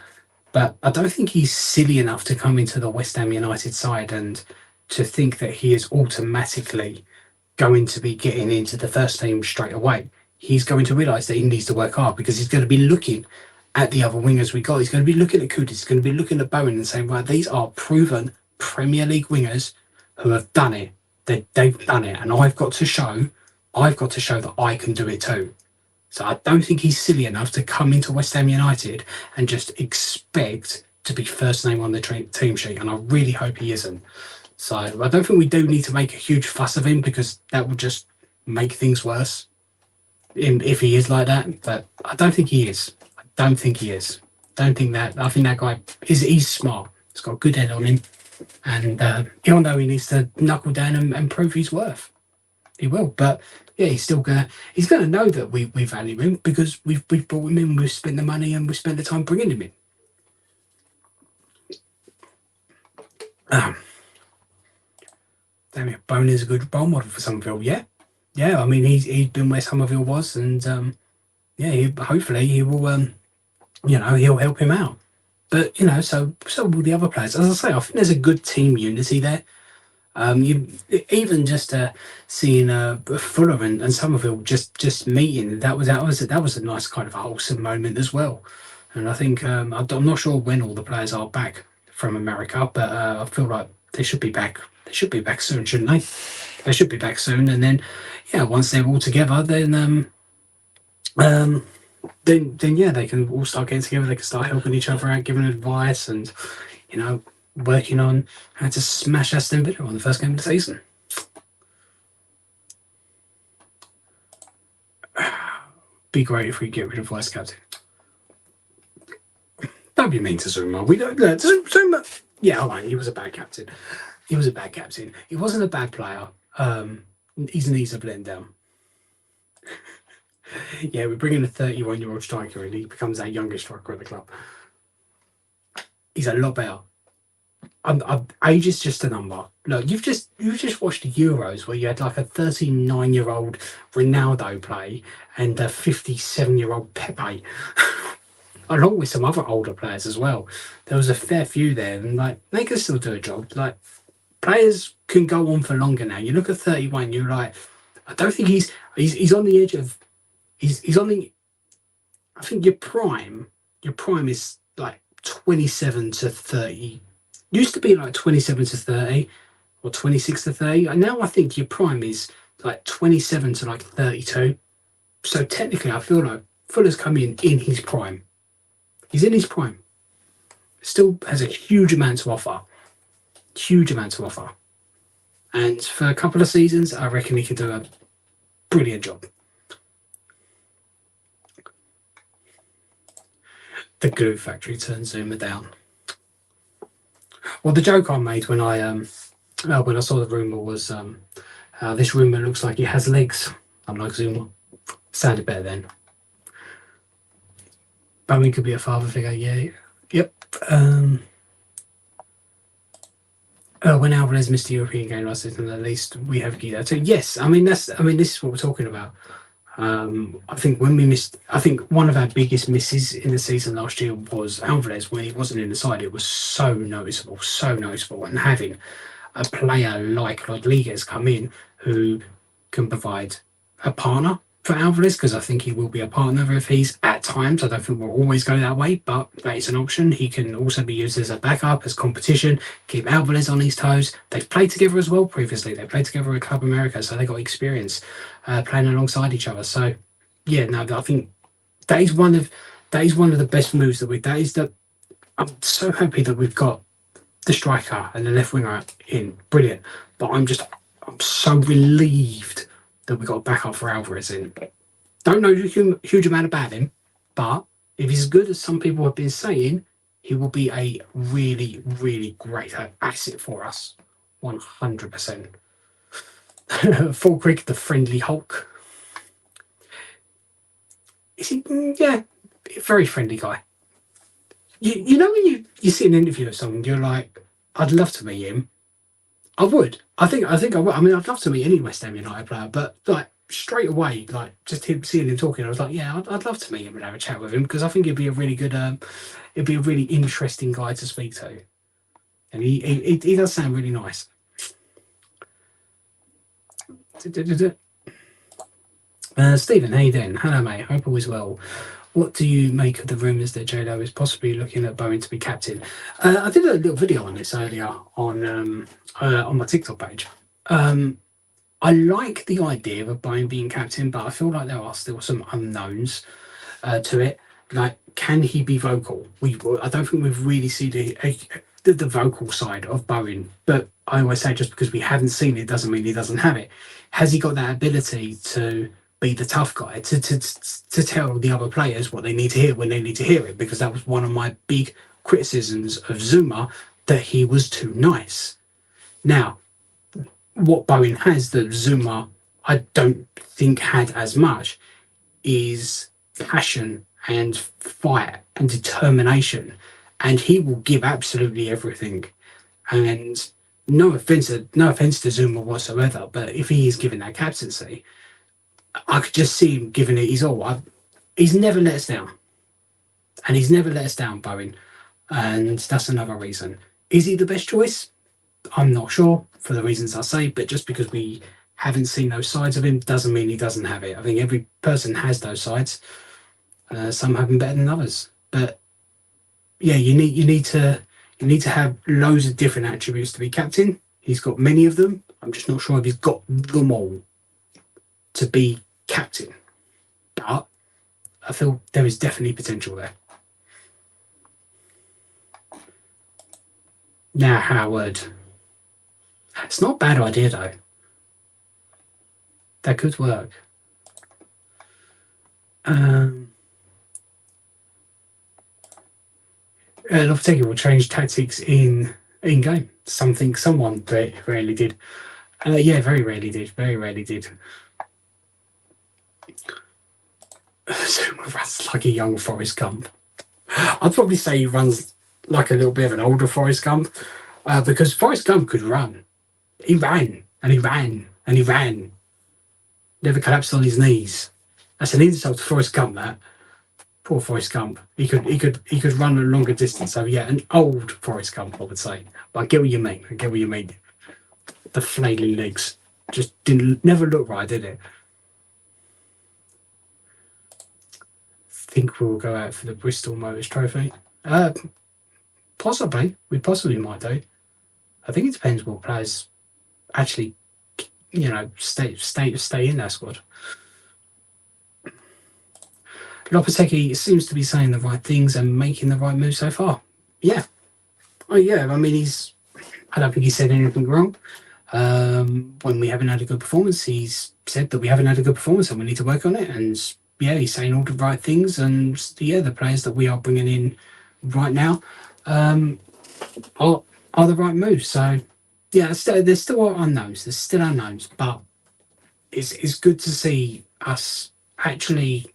But I don't think he's silly enough to come into the West Ham United side and to think that he is automatically going to be getting into the first team straight away. He's going to realise that he needs to work hard, because he's going to be looking at the other wingers we got. He's going to be looking at Kudus. He's going to be looking at Bowen and saying, right, these are proven Premier League wingers who have done it. They've done it. And I've got to show that I can do it too. So I don't think he's silly enough to come into West Ham United and just expect to be first name on the team sheet. And I really hope he isn't. So I don't think we do need to make a huge fuss of him, because that would just make things worse if he is like that. But I don't think he is. I think that guy he's smart. He's got a good head on him. And he'll know he needs to knuckle down and prove his worth. He will. But he's gonna know that we value him, because we've brought him in, we've spent the money, and we've spent the time bringing him in. Damn it, Bone is a good role model for Somerville. Yeah. I mean, he's been where Somerville was, and hopefully he will. He'll help him out. But so will the other players. As I say, I think there's a good team unity there. Even just seeing Fuller and Somerville just meeting, that was a nice kind of a wholesome moment as well. And I think I'm not sure when all the players are back from America, but I feel like they should be back. They should be back soon, shouldn't they? They should be back soon, and then once they're all together, then they can all start getting together. They can start helping each other out, giving advice, and working on how to smash Aston Villa on the first game of the season. Be great if we get rid of vice captain. Don't be mean to Zuma. We don't. Zuma. Yeah, all right. He was a bad captain. He wasn't a bad player. His knees have let him down. We're bringing a 31-year-old striker, and he becomes our youngest striker at the club. He's a lot better. Age is just a number. Look, you've just watched the Euros, where you had like a 39-year-old Ronaldo play and a 57-year-old Pepe, along with some other older players as well. There was a fair few there, and they can still do a job. Players can go on for longer now. You look at 31, you're like, I don't think he's on the edge of. He's on the. I think your prime is like 27 to 30. Used to be like 27 to 30 or 26 to 30. And now I think your prime is like 27 to like 32. So technically, I feel like Fuller's coming in his prime. He's in his prime. Still has a huge amount to offer. And for a couple of seasons, I reckon he could do brilliant job. The glue factory turns Zuma down. Well, the joke I made when I saw the rumor was this rumor looks like it has legs. I'm like, Zuma. Sounded better then. Bowen could be a father figure, yeah. Yep. When Alvarez missed the European game last season, at least we have Guido too. Yes, I mean this is what we're talking about. I think one of our biggest misses in the season last year was Alvarez when he wasn't in the side. It was so noticeable, and having a player like Rodriguez come in who can provide a partner for Alvarez, because I think he will be a partner if he's at times. I don't think we'll always go that way, but that is an option. He can also be used as a backup, as competition, keep Alvarez on his toes. They've played together as well previously. They played together at Club America, so they got experience playing alongside each other. So yeah, no, I think that is one of the best moves I'm so happy that we've got the striker and the left winger in. Brilliant. But I'm so relieved that we got a backup for Alvarez in. Don't know a huge amount about him, but if he's as good as some people have been saying, he will be a really, really great asset for us. 100%. Full Creek, the friendly Hulk. Is he? Yeah, very friendly guy. You know when you see an interview of someone, you're like, I'd love to meet him. I would. I think I would. I mean, I'd love to meet any West Ham United player, but like straight away, like just seeing him talking, I was like, yeah, I'd love to meet him and have a chat with him, because I think it'd be a really good, it'd be a really interesting guy to speak to, and he does sound really nice. Stephen, how you doing? Hello, mate. Hope all is well. What do you make of the rumours that J-Lo is possibly looking at Bowen to be captain? I did a little video on this earlier on my TikTok page. I like the idea of Bowen being captain, but I feel like there are still some unknowns to it. Like, can he be vocal? I don't think we've really seen the vocal side of Bowen, but I always say just because we haven't seen it doesn't mean he doesn't have it. Has he got that ability to be the tough guy, to tell the other players what they need to hear when they need to hear it? Because that was one of my big criticisms of Zuma, that he was too nice. Now, what Bowen has that Zuma I don't think had as much is passion and fight and determination, and he will give absolutely everything. And no offense to Zuma whatsoever, but if he is given that captaincy, I could just see him giving it his all. He's never let us down. And he's never let us down, Bowen. And that's another reason. Is he the best choice? I'm not sure, for the reasons I say, but just because we haven't seen those sides of him doesn't mean he doesn't have it. I think every person has those sides. Some have them better than others. But yeah, you need to have loads of different attributes to be captain. He's got many of them. I'm just not sure if he's got them all to be captain, but I feel there is definitely potential there. Now, Howard, it's not a bad idea though. That could work. Lopetegui will change tactics in game. Someone rarely did. Yeah, very rarely did. Zuma runs like a young Forrest Gump. I'd probably say he runs like a little bit of an older Forrest Gump, because Forrest Gump could run. He ran and he ran and he ran. Never collapsed on his knees. That's an insult to Forrest Gump. That poor Forrest Gump. He could run a longer distance. So yeah, an old Forrest Gump, I would say. But I get what you mean. The flailing legs just never look right, did it? Think we'll go out for the Bristol Motors Trophy. Possibly. We possibly might do. I think it depends what players actually, stay in that squad. Lopetegui seems to be saying the right things and making the right moves so far. Yeah. Oh yeah. I mean, I don't think he said anything wrong. When we haven't had a good performance, he's said that we haven't had a good performance and we need to work on it. And yeah, he's saying all the right things. And yeah, the players that we are bringing in right now are the right moves. So yeah, there's still unknowns. There's still unknowns, but it's good to see us actually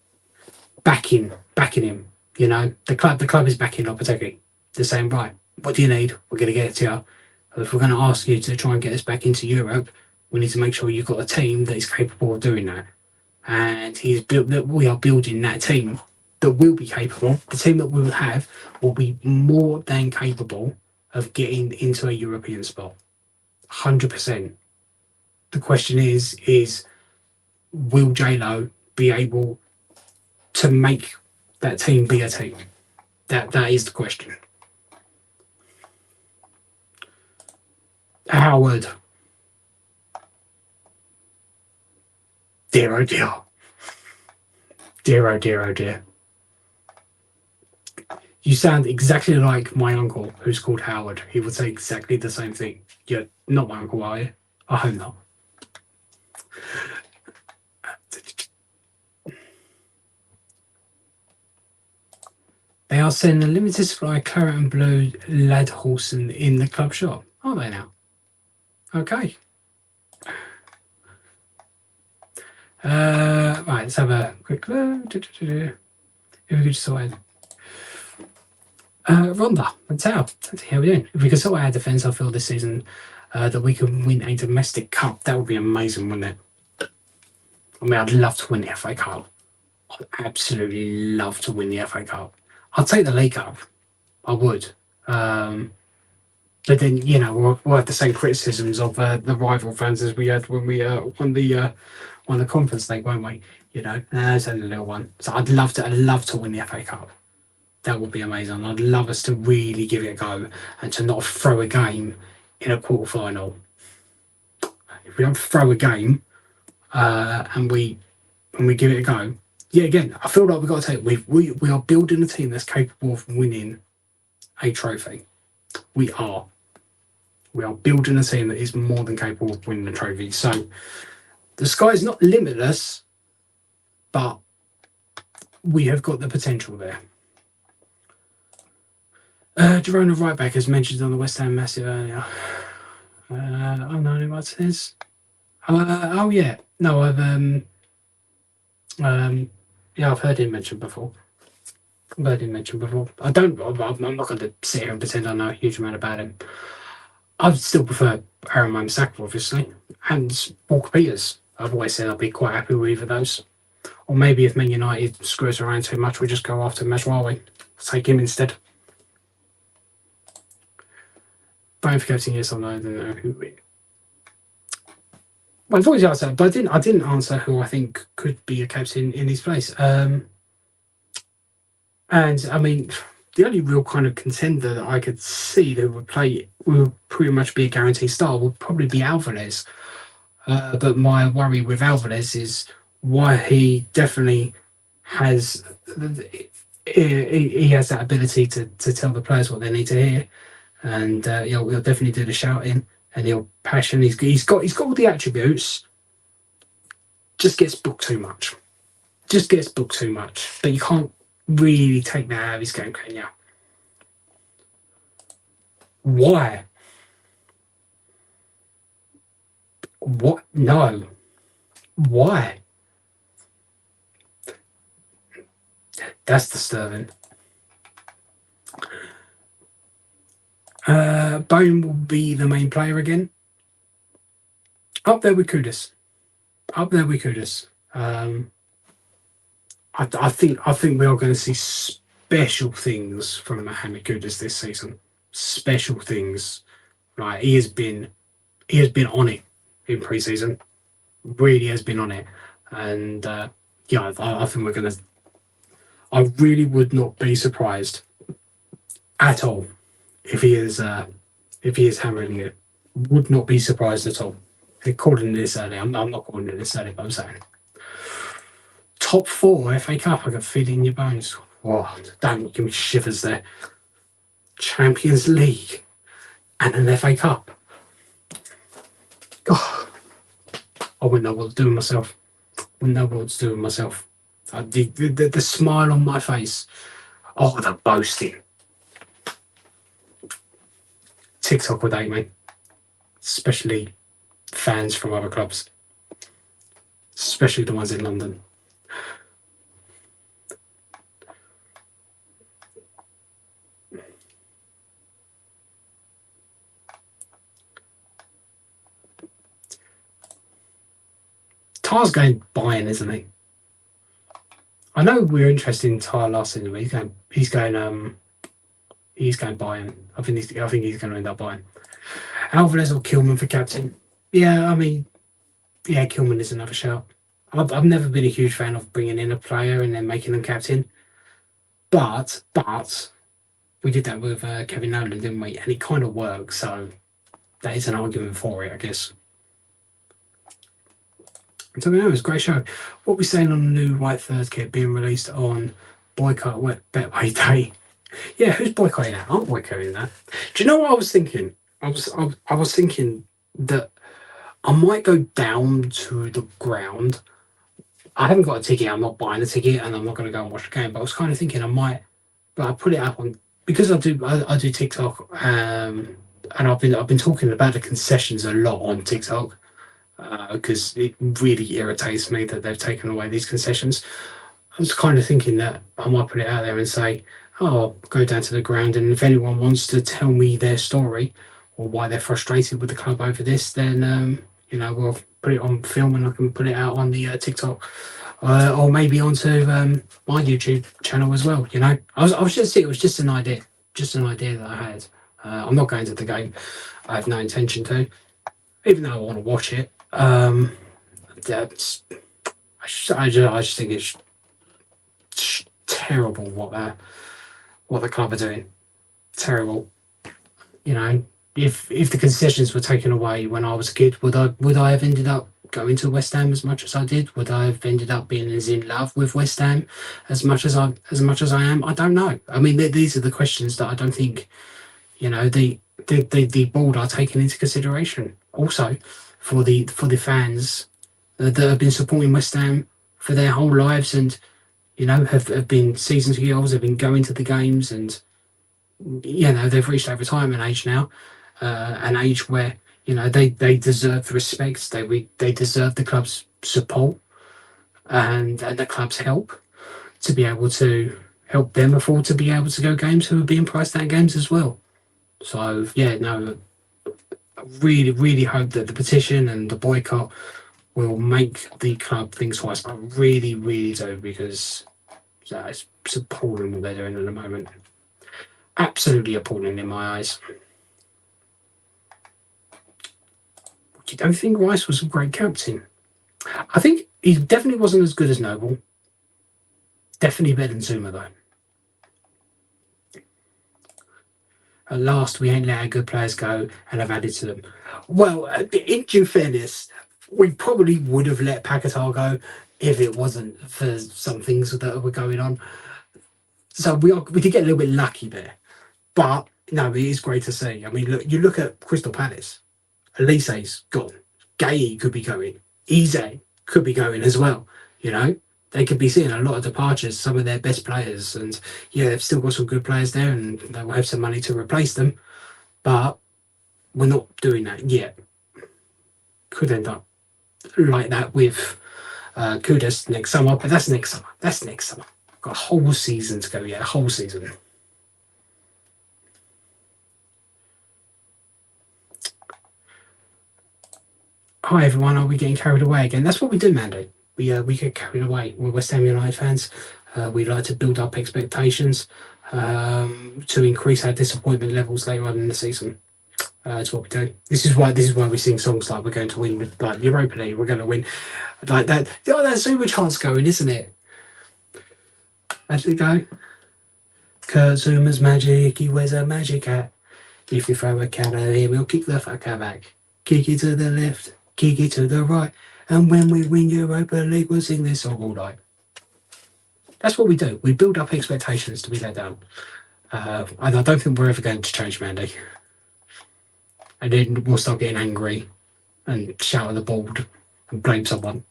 backing him. You know, the club is backing Lopetegui. They're saying, right, what do you need? We're going to get it to you. If we're going to ask you to try and get us back into Europe, we need to make sure you've got a team that is capable of doing that. And he's built that. We are building that team that will be capable. The team that we will have will be more than capable of getting into a European spot. 100%. The question is will J-Lo be able to make that team be a team? That is the question. Howard. Dear oh dear. Dear oh dear oh dear. You sound exactly like my uncle, who's called Howard. He would say exactly the same thing. You're not my uncle, are you? I hope not. They are selling a limited supply of claret and blue lad horse in the club shop. Are they now? Okay. Right, let's have a quick look. If we could just sort out Ronda and Tao. How we doing? If we could sort out our defence, I feel this season that we can win a domestic cup. That would be amazing, wouldn't it? I mean, I'd love to win the FA Cup. I'd absolutely love to win the FA Cup. I'd take the League Cup. I would. But then, you know, we'll have the same criticisms of the rival fans as we had when we won the Conference League, won't we? You know, it's only a little one. So I'd love to win the FA Cup. That would be amazing. I'd love us to really give it a go and to not throw a game in a quarter-final. If we don't throw a game and we give it a go, yeah, again, I feel like we've got to take. We are building a team that's capable of winning a trophy. We are building a team that is more than capable of winning a trophy. So the sky is not limitless, but we have got the potential there. Girona right back, as mentioned on the West Ham Massive earlier. I don't know what it is. Oh yeah, no, I've heard him mentioned before. I'm not going to sit here and pretend I know a huge amount about him. I'd still prefer Aaron Wan-Bissaka, obviously, and Walker Peters. I've always said I'd be quite happy with either of those. Or maybe if Man United screws around too much, we just go after Majraoui. Take him instead. Brian for captain, yes or no? I don't know who we. Well, I've always asked that, but I didn't answer who I think could be a captain in his place. And I mean, the only real kind of contender that I could see that would pretty much be a guaranteed star would probably be Alvarez. But my worry with Alvarez is why he definitely has he has that ability to tell the players what they need to hear, and he'll definitely do the shouting and he'll passion. He's got all the attributes. Just gets booked too much. But you can't really take that out of his game, can you? Why? What? No. Why? That's disturbing. Bone will be the main player again. Up there with Kudus. I think we are going to see special things from Mohamed Kudus this season. Special things. Right, he has been on it in pre-season. Really has been on it, and I think we're going to. I really would not be surprised at all if he is hammering it. Would not be surprised at all. They're calling it this early. I'm not calling it this early, but I'm saying top 4 FA Cup. I can feel it in your bones. Oh, don't give me shivers there. Champions League and an FA Cup. I wouldn't know what to do with myself. Wouldn't know what to do with myself. The smile on my face. Oh, the boasting. TikTok would hate me. Especially fans from other clubs. Especially the ones in London. Tar's going Bayern, isn't he? I know we were interested in Tar last season, but he's going Bayern. I think he's going to end up Bayern. Alvarez or Kilman for captain? Yeah, I mean, yeah, Kilman is another shout. I've never been a huge fan of bringing in a player and then making them captain, but we did that with Kevin Nolan, didn't we? And it kind of worked, so that is an argument for it, I guess. So it was a great show. What we're saying on the new White Third kit being released on Boycott Betway Day. Yeah, who's boycotting that? I'm boycotting that. Do you know what I was thinking? I was thinking that I might go down to the ground. I haven't got a ticket. I'm not buying a ticket, and I'm not going to go and watch the game. But I was kind of thinking I might, but I put it up on because I do TikTok, and I've been talking about the concessions a lot on TikTok because it really irritates me that they've taken away these concessions. I was kind of thinking that I might put it out there and say, "Oh, I'll go down to the ground, and if anyone wants to tell me their story or why they're frustrated with the club over this, then we'll put it on film and I can put it out on the TikTok or maybe onto my YouTube channel as well." I was just it was just an idea that I had. I'm not going to the game. I have no intention to, even though I want to watch it. I just think it's terrible what the club are doing. Terrible. If the concessions were taken away when I was a kid, would I have ended up going to West Ham as much as I did? Would I have ended up being as in love with West Ham as much as I am? I don't know. I mean, these are the questions that I don't think the board are taking into consideration. Also, for the fans that have been supporting West Ham for their whole lives and have been season ticket holders, have been going to the games, and they've reached that retirement age now, an age where they deserve respect. They deserve the club's support and the club's help to be able to help them afford to be able to go games who are being priced out games as well. So I really, really hope that the petition and the boycott will make the club think twice. I really, really do, because it's appalling what they're doing at the moment. Absolutely appalling in my eyes. You don't think Rice was a great captain? I think he definitely wasn't as good as Noble. Definitely better than Zuma, though. At last, we ain't let our good players go and have added to them. Well, in due fairness, we probably would have let Paquetá go if it wasn't for some things that were going on. So we did get a little bit lucky there. But no, it is great to see. I mean, you look at Crystal Palace. Elise's gone. Gay could be going. Eze could be going as well. They could be seeing a lot of departures, some of their best players. And they've still got some good players there and they will have some money to replace them. But we're not doing that yet. Could end up like that with Kudus next summer. But that's next summer. Got a whole season to go. Yeah, a whole season. Hi everyone, are we getting carried away again? That's what we do, Mandy. We get carried away. We're West Ham United fans. We like to build up expectations to increase our disappointment levels later on in the season. That's what we do. This is why we sing songs like we're going to win with like Europa League. We're going to win like that. Oh, that super chance going, isn't it? How's it go? Kurt Zuma's magic. He wears a magic hat. If you throw a cat at him, he'll kick the fucker back. Kick it to the left. Kick it to the right, and when we win Europa League, we'll sing this song all night. That's what we do. We build up expectations to be let down. And I don't think we're ever going to change, Mandy. And then we'll start getting angry and shout at the board and blame someone.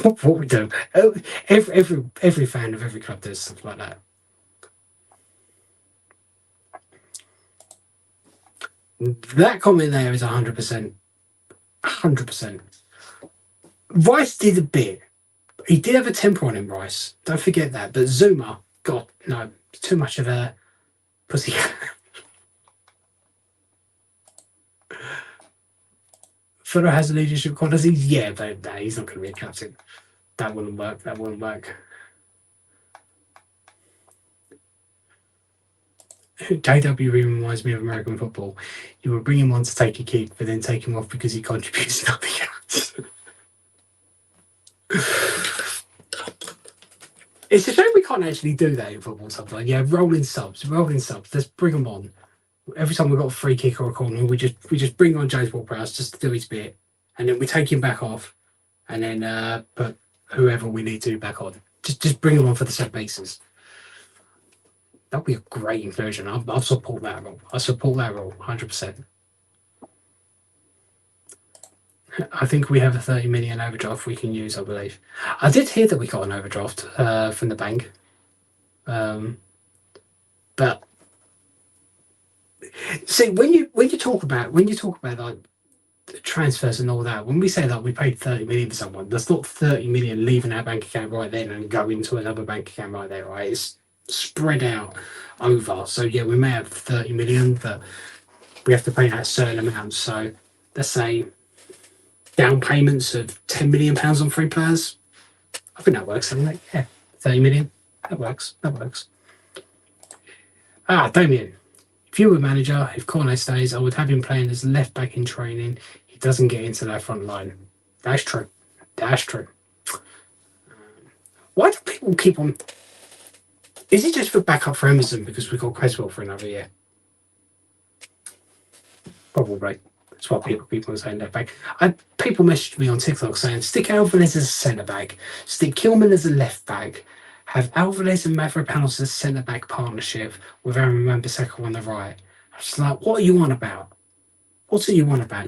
What we do? Every fan of every club does stuff like that. That comment there is 100%. 100%. Rice did a bit. He did have a temper on him, Rice. Don't forget that. But Zuma, God, no, too much of a pussy. Fuller has leadership qualities, yeah, but no, he's not going to be a captain. That wouldn't work. That wouldn't work. JW reminds me of American football. You would bring him on to take a kick, but then take him off because he contributes nothing else. It's a shame we can't actually do that in football sometimes. Yeah, rolling subs. Let's bring them on. Every time we've got a free kick or a corner, we just bring on James Ward-Prowse just to do his bit, and then we take him back off, and then put whoever we need to back on. Just bring them on for the set pieces. That'd be a great inclusion. I'll support that role. I support that role 100%. I think we have a 30 million overdraft we can use, I believe. I did hear that we got an overdraft from the bank. But see, when you talk about like transfers and all that, when we say that we paid 30 million for someone, that's not 30 million leaving our bank account right then and go into another bank account right there, right? It's spread out over. So yeah, we may have 30 million, but we have to pay that certain amount. So let's say down payments of 10 million pounds on 3 players. I think that works, doesn't it? Yeah, 30 million. That works. Damien. If you were manager, if Cornet stays, I would have him playing as left back in training. He doesn't get into that front line. That's true. Why do people keep on? Is it just for backup for Emerson because we got Creswell for another year? Probably. That's what people keep on saying left back. People messaged me on TikTok saying stick Alvarez as a centre back, stick Kilman as a left back, have Alvarez and Mavropanos as a centre back partnership with Aaron Wan-Bissaka on the right. I was like, what are you on about?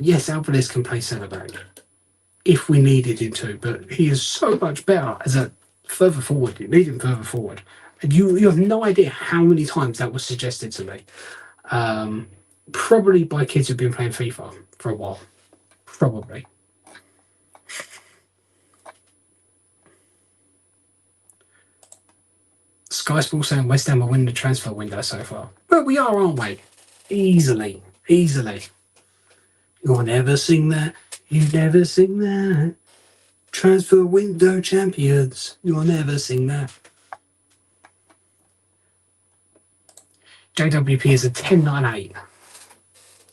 Yes, Alvarez can play centre back if we needed him to, but he is so much better as a further forward. You need him further forward. And you have no idea how many times that was suggested to me. Probably by kids who've been playing FIFA for a while. Probably. Sky Sports saying West Ham are winning the transfer window so far. Well, we are, aren't we? Easily. You'll never sing that. You never sing that. Transfer window champions. You'll never sing that. JWP is a 10.98.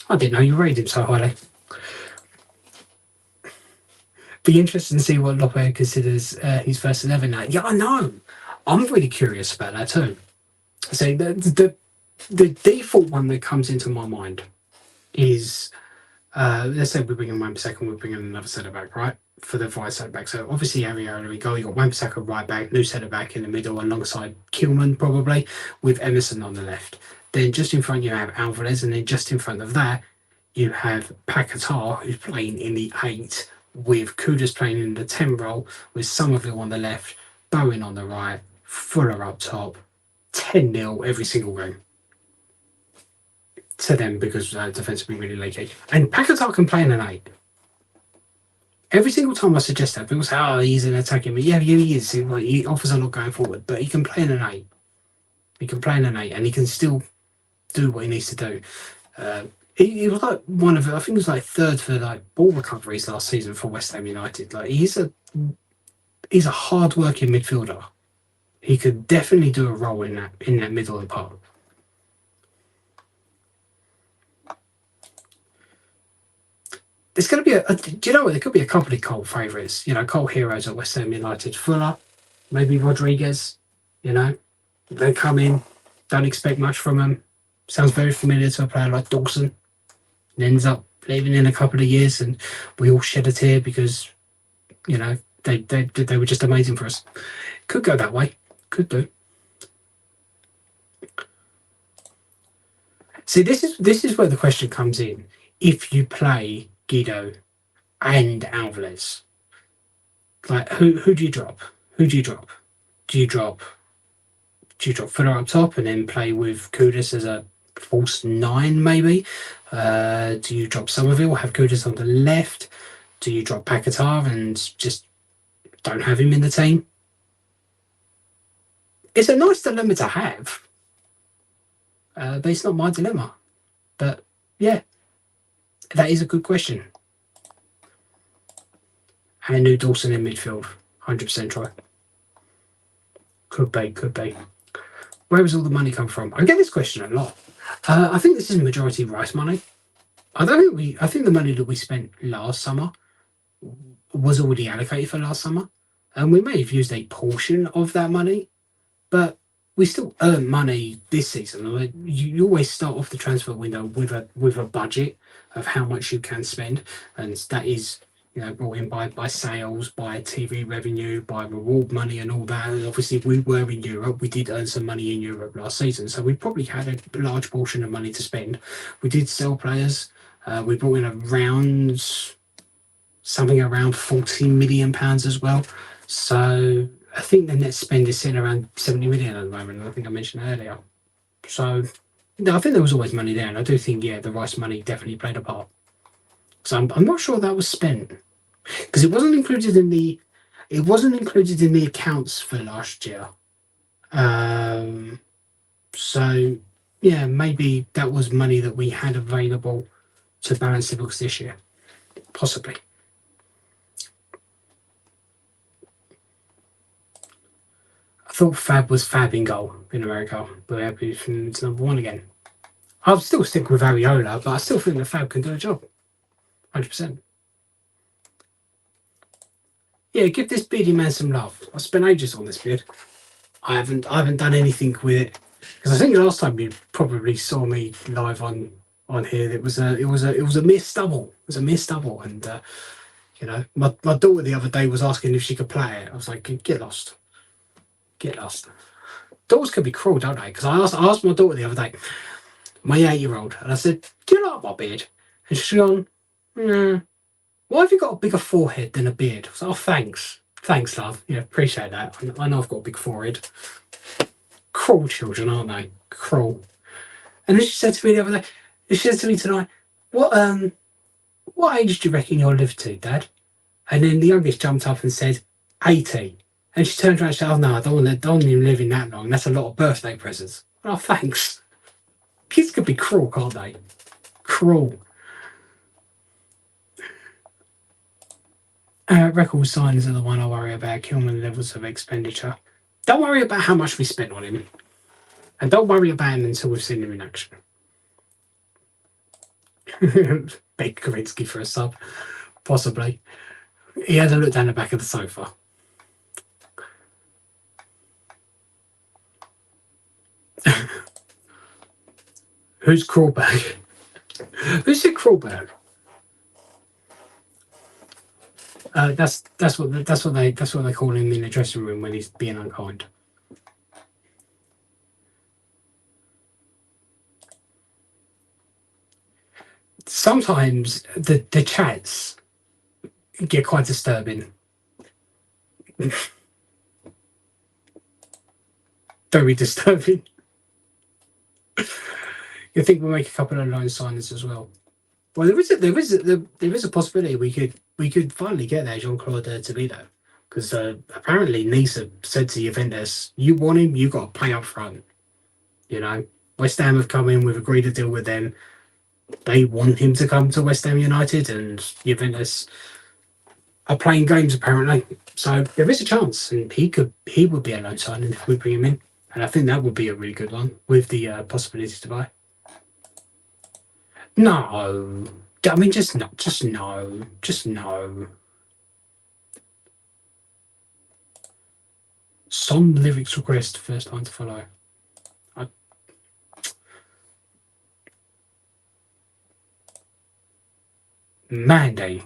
I didn't know you rated him so highly. Be interesting to see what Lope considers his first 11 now. Yeah, I know. I'm really curious about that too. So the default one that comes into my mind is, let's say we bring in Wan-Bissaka, we bring in another centre back, right? For the vice centre back. So obviously Ariana we go. You got Wan-Bissaka right back, new centre back in the middle, alongside Kilman probably, with Emerson on the left. Then just in front you have Alvarez, and then just in front of that you have Paquetá, who's playing in the 8, with Kudus playing in the 10 role, with Somerville on the left, Bowen on the right, Fuller up top, 10-0 every single game to them because defence have been really leaky. And Paquetá can play in an 8. Every single time I suggest that, people say, oh, he's an attacking. But yeah, he is. He offers a lot going forward, but he can play in an 8. And he can still do what he needs to do. He was like one of, I think he was like third for like ball recoveries last season for West Ham United. Like he's a hard-working midfielder. He could definitely do a role in that middle of the park. There's going to be do you know what? There could be a couple of cult favourites. Cult heroes at West Ham United. Fuller, maybe Rodriguez. They come in, don't expect much from them. Sounds very familiar to a player like Dawson. And ends up leaving in a couple of years, and we all shed a tear because, they were just amazing for us. Could go that way. Could do. See, this is where the question comes in. If you play Guido and Alvarez. Like, who do you drop? Who do you drop? Do you drop Fuller up top and then play with Kudus as a false nine, maybe? Do you drop Somerville, have Kudus on the left? Do you drop Paquetá and just don't have him in the team? It's a nice dilemma to have, but it's not my dilemma. But yeah, that is a good question. And New Dawson in midfield, 100% try. Could be. Where does all the money come from? I get this question a lot. I think this is majority Rice money. I think the money that we spent last summer was already allocated for last summer, and we may have used a portion of that money, but we still earn money this season. You always start off the transfer window with a budget of how much you can spend, and that is brought in by sales, by TV revenue, by reward money, and all that. And obviously, we were in Europe. We did earn some money in Europe last season, so we probably had a large portion of money to spend. We did sell players. We brought in something around £40 million as well. So I think the net spend is sitting around 70 million at the moment. I think I mentioned earlier. So no, I think there was always money there, and I do think the Rice money definitely played a part. So I'm not sure that was spent because it wasn't included in the accounts for last year. So yeah, maybe that was money that we had available to balance the books this year, possibly. I thought Fab was Fab in goal in America, but it's number one again. I'll still stick with Ariola, but I still think that Fab can do a job. 100%. Yeah, give this beardy man some love. I spent ages on this beard. I haven't done anything with it because I think last time you probably saw me live on here. It was a mere stubble. It was a mere stubble, and my daughter the other day was asking if she could play it. I was like, get lost. Daughters can be cruel, don't they? Because I asked my daughter the other day, my 8-year-old, and I said, do you like my beard? And she's gone, why have you got a bigger forehead than a beard? I was like, oh, thanks, love. Yeah, appreciate that. I know I've got a big forehead. Cruel children, aren't they? Cruel. And then she said to me the other day, she said to me tonight, what age do you reckon you'll live to, Dad? And then the youngest jumped up and said, 80. And she turned around and said, oh no, I don't even live in that long. That's a lot of birthday presents. Oh, thanks. Kids can be cruel, can't they? Cruel. Record signings are the one I worry about. Kilman levels of expenditure. Don't worry about how much we spent on him. And don't worry about him until we've seen him in action. Beg Kowinski for a sub. Possibly. He had a look down the back of the sofa. Who's Crawberg? Who's your Crawberg? That's what they call him in the dressing room when he's being unkind. Sometimes the chats get quite disturbing. Very disturbing. You think we'll make a couple of loan signings as well? Well, there is a possibility we could finally get there, Jean-Claude Toledo, because apparently Nice said to Juventus, "You want him, you got to pay up front." West Ham have come in, we've agreed a deal with them. They want him to come to West Ham United, and Juventus are playing games apparently. So there is a chance, and he would be a loan signing if we bring him in, and I think that would be a really good one with the possibility to buy. No, I mean just no. Some lyrics request first time to follow. Mandy.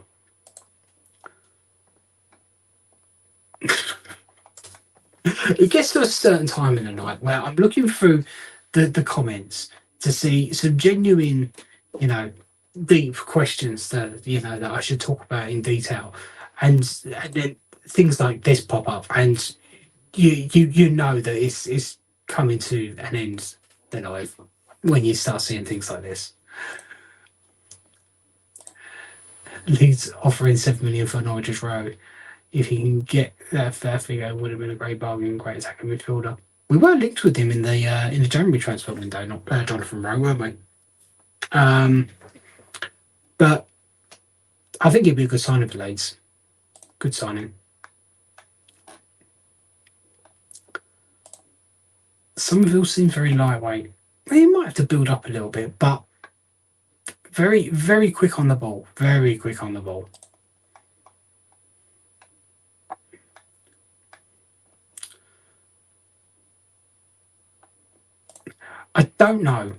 It gets to a certain time in the night where I'm looking through the comments to see some genuine, deep questions that that I should talk about in detail, and then things like this pop up, and you know that it's coming to an end. Then when you start seeing things like this, Leeds offering 7 million for Norwich Row. If he can get that fair figure, it would have been a great bargain, great attacking midfielder. We were linked with him in the January transfer window, not Jonathan Rowe, weren't we? But I think it'd be a good signing for Leeds. Good signing. Somerville seems very lightweight. He might have to build up a little bit, but very, very quick on the ball. Very quick on the ball. I don't know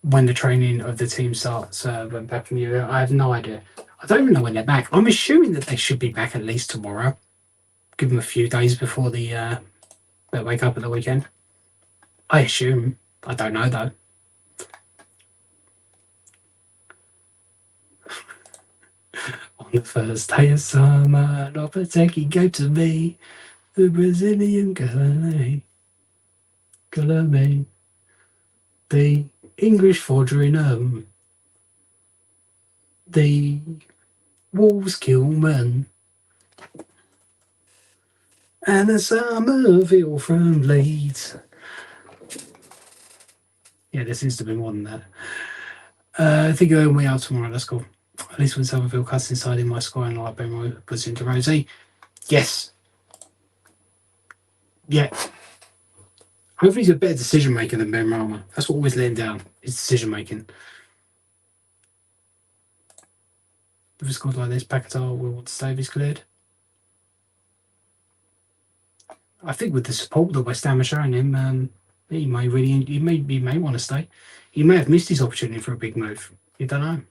when the training of the team starts back in the year. I have no idea. I don't even know when they're back. I'm assuming that they should be back at least tomorrow. Give them a few days before they wake up at the weekend. I assume. I don't know though. On the first day of summer, Lopetegui gave to me the Brazilian Galame, the English Fodringham, the Wolves Gilman, and a Somerville from Leeds. Yeah, there seems to be more than that. I think you're way out tomorrow. Let's go. At least when Somerville cuts inside in my score and like Ben puts into Rosie. Yes. Yeah. Hopefully he's a better decision maker than Ben Rama. That's what always let him down, his decision making. With a squad like this, Paquetá will want to stay if he's cleared. I think with the support that West Ham are showing him, he may want to stay. He may have missed his opportunity for a big move. You don't know.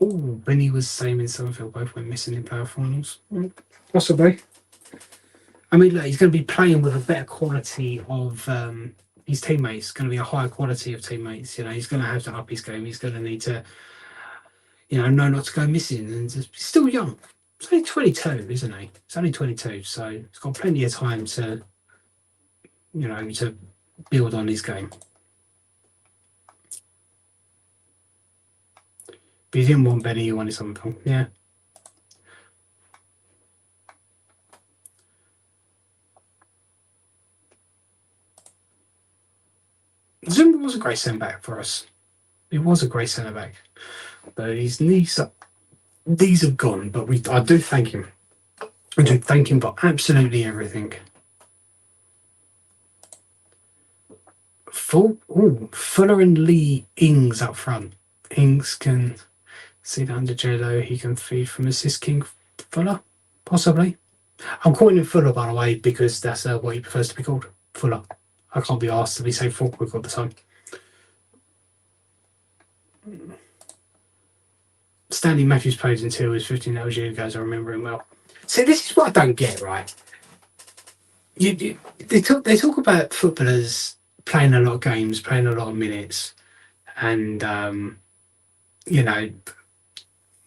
Oh, Benny was same in Somerville. Both went missing in playoff finals. Possibly. I mean, look, he's going to be playing with a better quality of his teammates. Going to be a higher quality of teammates. He's going to have to up his game. He's going to need to, know not to go missing. And he's still young. He's only 22, isn't he? He's only 22, so he's got plenty of time to, to build on his game. But you didn't want Benny, you wanted something. Yeah. Zumba was a great centre back for us. He was a great centre back. But his knees have gone, but I do thank him. I do thank him for absolutely everything. Fuller and Lee Ings up front. Ings can see that under Jello. He can feed from assist King Fuller, possibly. I'm calling him Fuller, by the way, because that's what he prefers to be called. Fuller. I can't be asked to be so Fulkwick all the time. Stanley Matthews played until he was 15. That was years ago, I remember him well. See, this is what I don't get, right? They talk about footballers playing a lot of games, playing a lot of minutes, and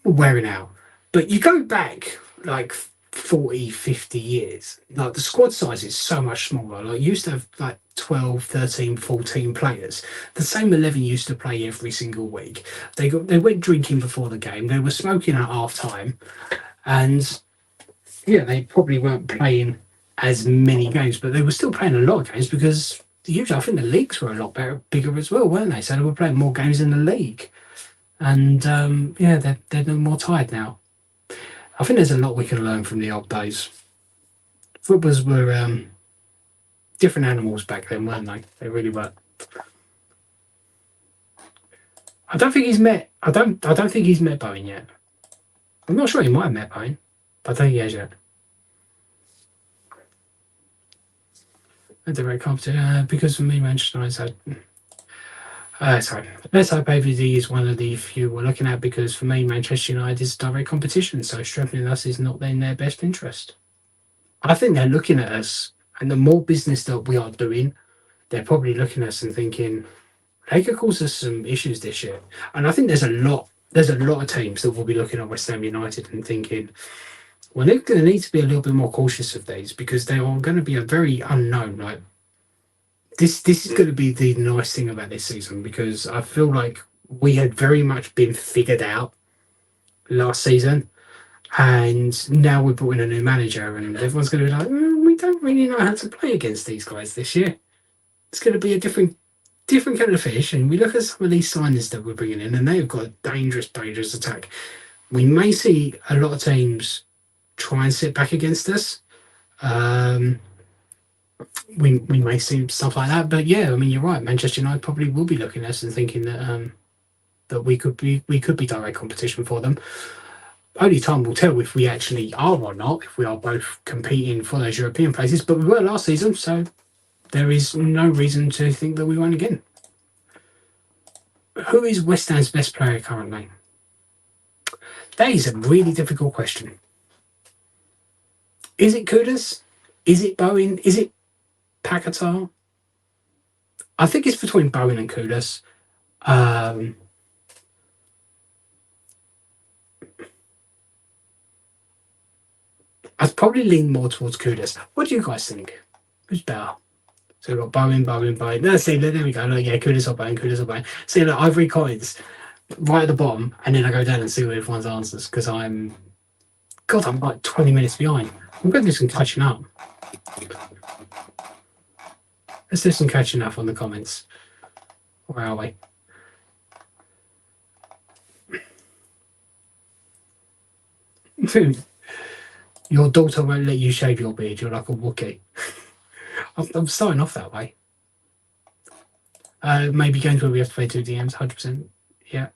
wearing out. But you go back like 40, 50 years, like the squad size is so much smaller. Like you used to have like 12, 13, 14 players. The same 11 used to play every single week. They went drinking before the game. They were smoking at half time, and they probably weren't playing as many games, but they were still playing a lot of games because usually I think the leagues were a lot bigger as well, weren't they? So they were playing more games in the league, and they're more tired now. I think there's a lot we can learn from the old days. Footballers were different animals back then, weren't they? They really were. I don't think he's met Bowen yet. I'm not sure he might have met Bowen, but I don't think he has yet. And the red competition, because for me, Manchester United. Sorry, let's hope AVD is one of the few we're looking at, because for me, Manchester United is direct competition, so strengthening us is not in their best interest. I think they're looking at us, and the more business that we are doing, they're probably looking at us and thinking they could cause us some issues this year. And I think there's a lot of teams that will be looking at West Ham United and thinking, well, they're going to need to be a little bit more cautious of these because they are going to be a very unknown. Like this is going to be the nice thing about this season because I feel like we had very much been figured out last season, and now we're brought in a new manager, and everyone's going to be like, we don't really know how to play against these guys this year. It's going to be a different kettle of fish. And we look at some of these signings that we're bringing in, and they've got a dangerous attack. We may see a lot of teams try and sit back against us. We may see stuff like that, but yeah, I mean, you're right. Manchester United probably will be looking at us and thinking that that we could be direct competition for them. Only time will tell if we actually are or not, if we are both competing for those European places. But we were last season, so there is no reason to think that we won't again. Who is West Ham's best player currently? That is a really difficult question. Is it Kudus? Is it Bowen? Is it Paquetá? I think it's between Bowen and Kudus. I'd probably lean more towards Kudus. What do you guys think? Who's better? So we've got Bowen. No, see, there we go. Look, yeah, Kudus or Bowen. See, look, Ivory coins right at the bottom, and then I go down and see what everyone's answers because I'm like 20 minutes behind. I'm going to do some catching up. Let's do some catching up on the comments. Where are we? Your daughter won't let you shave your beard. You're like a Wookiee. I'm starting off that way. Maybe games where we have to play 2 DMs, 100%. Yeah.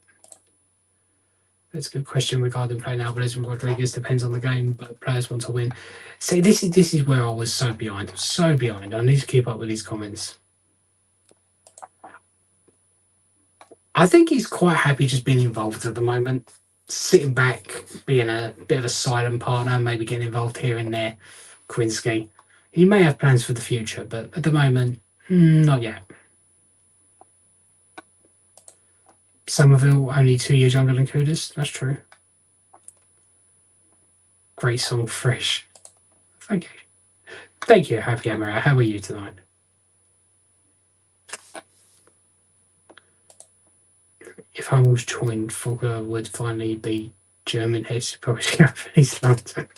That's a good question regarding playing Alvarez and Rodriguez. Depends on the game, but players want to win. See, this is where I was so behind. I need to keep up with these comments. I think he's quite happy just being involved at the moment. Sitting back, being a bit of a silent partner, maybe getting involved here and there. Krinsky. He may have plans for the future, but at the moment, not yet. Somerville, only 2 years younger than Kudus. That's true. Great song, Fresh. Thank you. Thank you, Happy Amara. How are you tonight? If I was joined, Fogger would finally be German. It's probably Japanese London.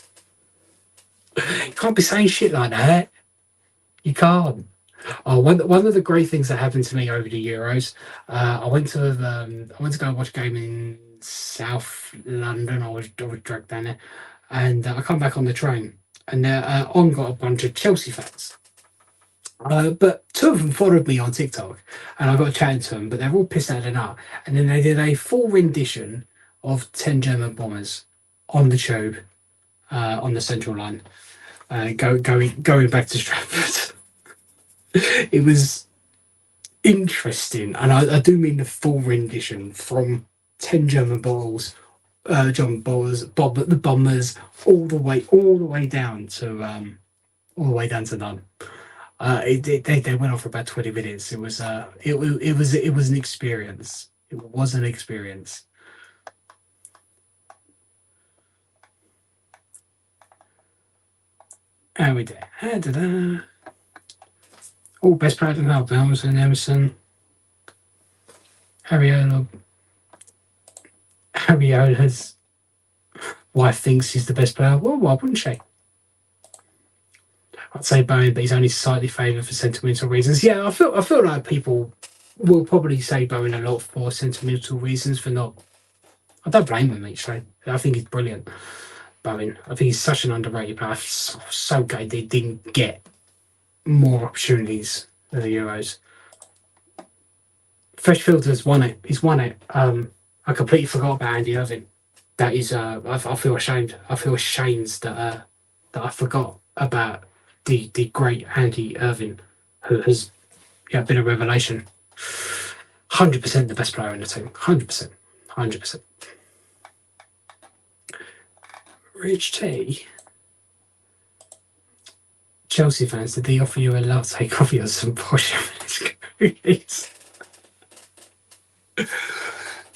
You can't be saying shit like that. You can't. Oh, one of the great things that happened to me over the Euros, I went to go watch a game in South London. I was dragged down there, and I come back on the train, and on got a bunch of Chelsea fans. But 2 of them followed me on TikTok, and I got chatting to them. But they're all pissed out of nut. And then they did a full rendition of 10 German bombers on the tube, on the Central Line, going back to Stratford. It was interesting, and I do mean the full rendition from 10 German bombers, the bombers, all the way down to none. They went on for about 20 minutes. It was an experience. It was an experience. How we did. Oh, best player in the Bells and Emerson. Harriola's wife thinks he's the best player. Well, why wouldn't she? I'd say Bowen, but he's only slightly favoured for sentimental reasons. Yeah, I feel like people will probably say Bowen a lot for sentimental reasons for not. I don't blame him actually. I think he's brilliant. Bowen. I think he's such an underrated player. So good they didn't get more opportunities than the Euros. Freshfield has won it. He's won it. I completely forgot about Andy Irving. That is, I feel ashamed. I feel ashamed that I forgot about the great Andy Irving, who has been a revelation. 100% the best player in the team. 100%. Rich T. Chelsea fans, did they offer you a love takeover or some posh cookies?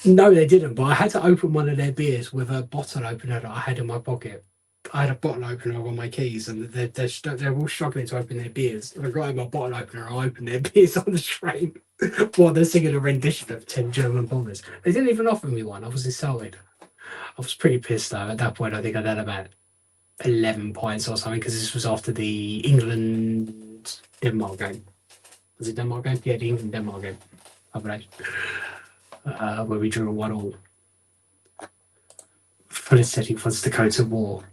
No, they didn't, but I had to open one of their beers with a bottle opener that I had in my pocket. I had a bottle opener on my keys, and they're all struggling to open their beers. And I got in my bottle opener, I opened their beers on the train while they're singing a rendition of 10 German bombers. They didn't even offer me one. I was insulted. I was pretty pissed though. At that point, I think I'd had about 11 points or something, because this was after the England-Denmark game. Was it Denmark game? Yeah, the England-Denmark game, I believe. Where we drew a 1-1. Felicity wants to go to war.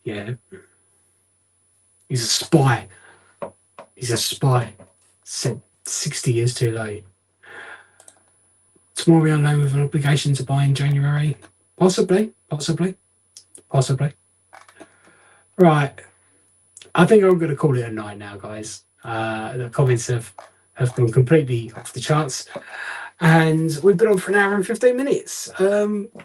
Yeah. He's a spy. He's a spy. Sent 60 years too late. Tomorrow on loan with an obligation to buy in January. Possibly. Right. I think I'm going to call it a night now, guys. The comments have gone completely off the charts. And we've been on for an hour and 15 minutes.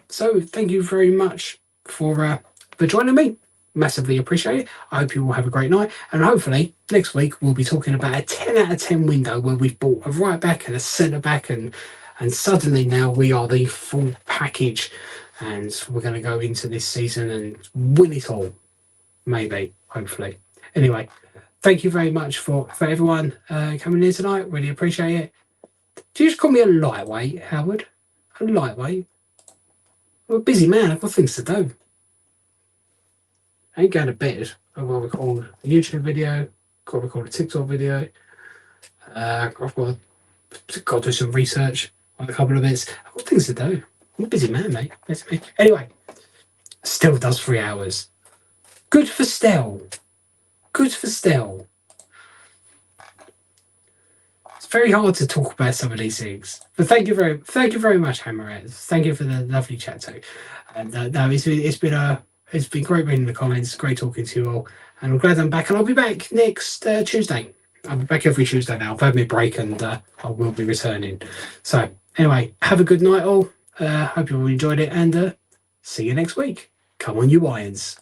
So thank you very much for joining me. Massively appreciate it. I hope you all have a great night. And hopefully next week we'll be talking about a 10 out of 10 window where we've bought a right back and a centre back, and suddenly now we are the full package, and we're going to go into this season and win it all. Maybe, hopefully. Anyway, thank you very much for everyone coming in tonight. Really appreciate it. Do you just call me a lightweight, Howard? A lightweight? I'm a busy man. I've got things to do. I ain't going to bed. I've got to record a YouTube video. Got to record a TikTok video. I've got to do some research on a couple of bits. I've got things to do. I'm a busy man, mate. Anyway, still does 3 hours. Good for Stell. It's very hard to talk about some of these things, but thank you very much, Hammerhead. Thank you for the lovely chat too. And no, it's been great reading the comments, great talking to you all, and I'm glad I'm back. And I'll be back next Tuesday. I'll be back every Tuesday now. I've had my break, and I will be returning. So anyway, have a good night all. Hope you all enjoyed it, and see you next week. Come on, you Irons.